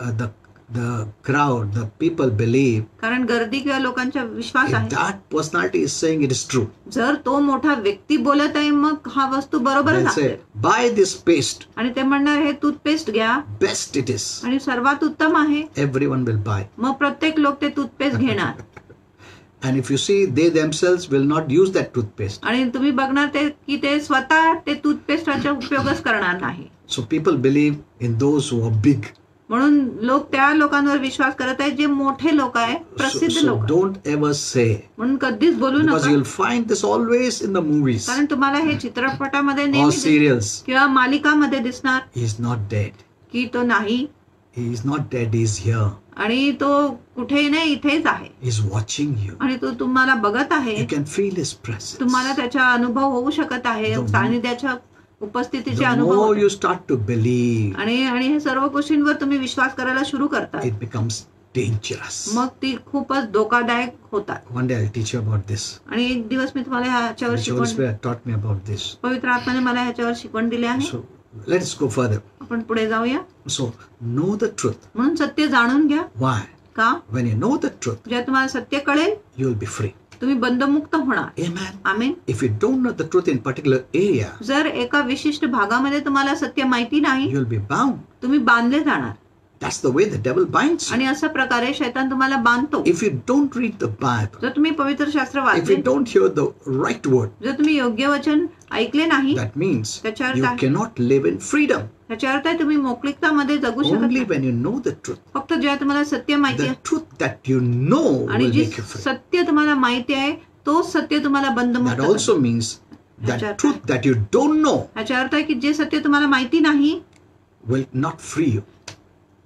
घेणार. the crowd, the people believe कारण गर्दी किंवा लोकांचा विश्वास if आहे that personality is saying it is true. जर तो मोठा व्यक्ती बोलत आहे मग हा वस्तू बरोबरच They'll आहे. say, buy this paste, आणि ते म्हणणार हे टूथपेस्ट घ्या best it is. आणि सर्वात उत्तम आहे. Everyone will buy. मग प्रत्येक लोक ते टूथपेस्ट घेणार. And if you see, they themselves will not use that toothpaste. आणि तुम्ही बघणार ते की ते स्वतः ते टूथपेस्टचा उपयोगच करणार नाही. So people believe in those who are big. म्हणून लोक त्या लोकांवर विश्वास करत आहेत जे मोठे लोक आहे, प्रसिद्ध So लोक. don't ever say, म्हणून कधीच बोलू because नका. you'll find this always in the movies कारण तुम्हाला हे चित्रपटामध्ये or नेहमी serials. किंवा मालिकामध्ये दिसणार He is not dead. की तो नाही He is not dead. He is here. आणि तो कुठेही नाही इथेच आहे He is watching you. आणि तो तुम्हाला बघत आहे. You can feel his presence. तुम्हाला त्याचा अनुभव होऊ शकत आहे, The- सानिध्याच्या उपस्थितीचे The अनुभव more होतात. you start to believe, आणि हे सर्व गोष्टींवर तुम्ही विश्वास करायला सुरू करता it becomes dangerous. मग ती खूपच धोकादायक होतात. One day I'll teach you about this. आणि एक दिवस मी तुम्हाला ह्याच्यावर The Holy शिकवण, Spirit taught me about this. पवित्र आत्म्याने मला ह्याच्यावर शिकवण दिली आहे. So let's go further. आपण पुढे जाऊया. So know the truth. म्हणून सत्य जाणून घ्या. Why? का? When you know the truth, जेव्हा तुम्हाला सत्य कळेल you will be free. तुम्ही बंधमुक्त होणार. Amen. Amen. If you don't know the truth in particular area, जर एका विशिष्ट भागामध्ये तुम्हाला सत्य माहिती नाही you'll be bound. तुम्ही बांधले जाणार. That's the way the devil binds you. आणि अशा प्रकारे शैतान तुम्हाला बांधतो. If you don't read the Bible, जर तुम्ही पवित्र शास्त्र if वाचले, you don't hear the right word, जर तुम्ही योग्य वचन ऐकले नाही, that means त्याचा अर्थ you आहे, cannot live in freedom. त्याचा अर्थ आहे तुम्ही मोकळीकतामध्ये जगू शकत Only नाही. when you know the truth, फक्त जेव्हा तुम्हाला सत्य माहिती the आहे truth that you know आणि will G make you free. सत्य तुम्हाला माहिती आहे तोच सत्य तुम्हाला That बंधमुक्त also करतो. means That's that right. truth that you don't know याचा अर्थ आहे की जे सत्य तुम्हाला माहिती नाही will not free you.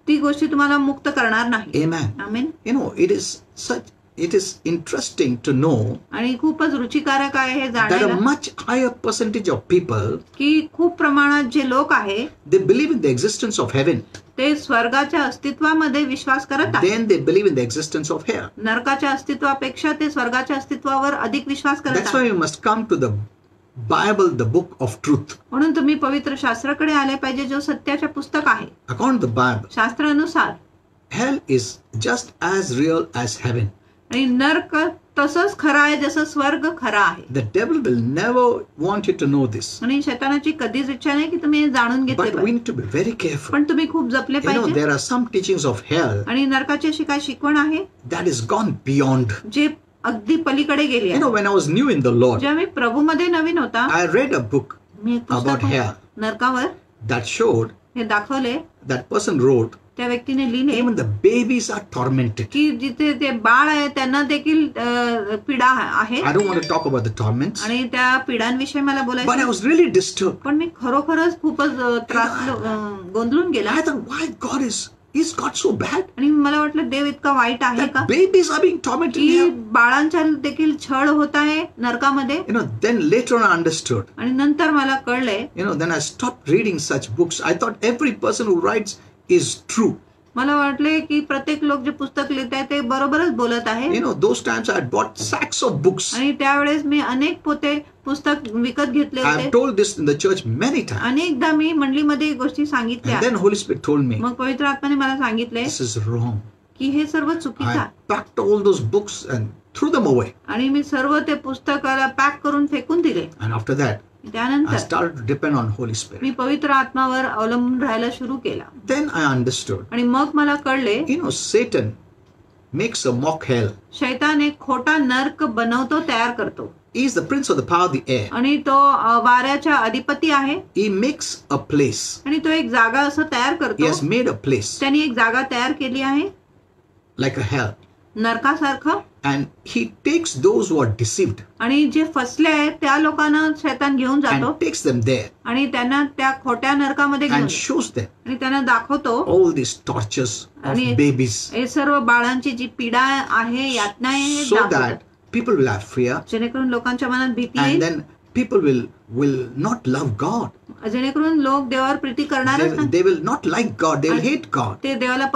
ती गोष्टी तुम्हाला मुक्त करणार नाही. Amen. Amen. You know, it is interesting to know आणि खूपच रुचिकारक आहे हे that a जाणायला much higher percentage of people, की खूप प्रमाणात जे लोक आहे they believe in the existence of heaven, ते स्वर्गाच्या अस्तित्वामध्ये विश्वास करत आहेत. then they believe in the existence of hell. नरकाच्या अस्तित्वापेक्षा ते स्वर्गाच्या अस्तित्वावर अधिक विश्वास करत That's why आहेत. we must come to the Bible, the book of truth. म्हणून तुम्ही पवित्र शास्त्राकडे आले पाहिजे जो सत्याचे पुस्तक आहे. According to the Bible, शास्त्रानुसार hell is just as real as heaven. आणि नरक तसंच खरं आहे जसं स्वर्ग खरा आहे. The devil will never want you to know this. आणि शैतानाची कधीच इच्छा नाही की तुम्ही हे जाणून घेतले But we पाहिजे. need to be very careful. पण तुम्ही खूप जपले You know, पाहिजे. there are some teachings of hell आणि नरकाची अशी काय शिकवण आहे that is gone beyond. जे अगदी पलीकडे गेली You आहे. know, when I was new in the Lord, जेव्हा मी प्रभूमध्ये नवीन होता I read a book मी एक about पुस्तक hell नरकावर that showed हे दाखवले. that person wrote, त्या व्यक्तीने लिहिले even the babies are tormented. की जिथे ते बाळ आहे त्यांना देखील पीडा आहे. I don't want to talk about the torments, आणि त्या पीडांविषयी मला but I बोलायचं was really disturbed. पण मी खरोखरच खूपच गोंधळून गेला. I thought, why God is God so bad? आणि मला वाटलं देव इतका वाईट आहे का That babies are being tormented की here. बाळांच्या देखील छळ होत आहे नरकामध्ये. You know, then later on I understood. आणि नंतर मला कळलंय, You know, then I stopped reading such books. I thought every person who writes is true. मला वाटले की प्रत्येक लोक जे पुस्तक लिहित आहे ते बरोबरच बोलत आहे. You know, those times I had bought sacks of books. आणि त्यावेळेस मी अनेक पोते पुस्तक विकत घेतले I have होते. told this in the church many times. अनेकदा मी मंडळीमध्ये गोष्टी सांगितल्या. And then Holy Spirit told me, मग पवित्र आत्म्याने मला सांगितले this is wrong. की हे सर्व चुकीचं I आहे. packed all those books and threw them away. आणि मी सर्व ते पुस्तकाला पॅक करून फेकून दिले. And after that, I त्यानंतर started to depend on Holy Spirit. मी पवित्र आत्मावर अवलंबून राहायला सुरू केला. Then I understood. आणि मग मला कळले You know, Satan makes a mock hell. शैतान एक खोटा नर्क बनवतो, तयार करतो. He is the prince of the power of the air. आणि तो वाऱ्याचा अधिपती आहे. He makes a place. आणि तो एक जागा असं तयार He करतो. has made a place त्यांनी एक जागा तयार केली आहे like a hell. नरकासारखं. And he takes those who are deceived आणि जे फसले आहेत त्या लोकांना शैतान घेऊन जातो and takes them there आणि त्यांना त्या खोट्या नरकामध्ये घेऊन and जातो. shows them आणि त्यांना दाखवतो all these tortures of आणि babies हे सर्व बाळांची जी पीडा आहे, यातना आहे, हे so दाखवतो. that people will have fear जेणेकरून लोकांच्या मनात भीती and येईल. then people will not love God. जेणेकरून लोक देवावर प्रीती करणारच नाही. They will not like God. They will hate God. ते देवाला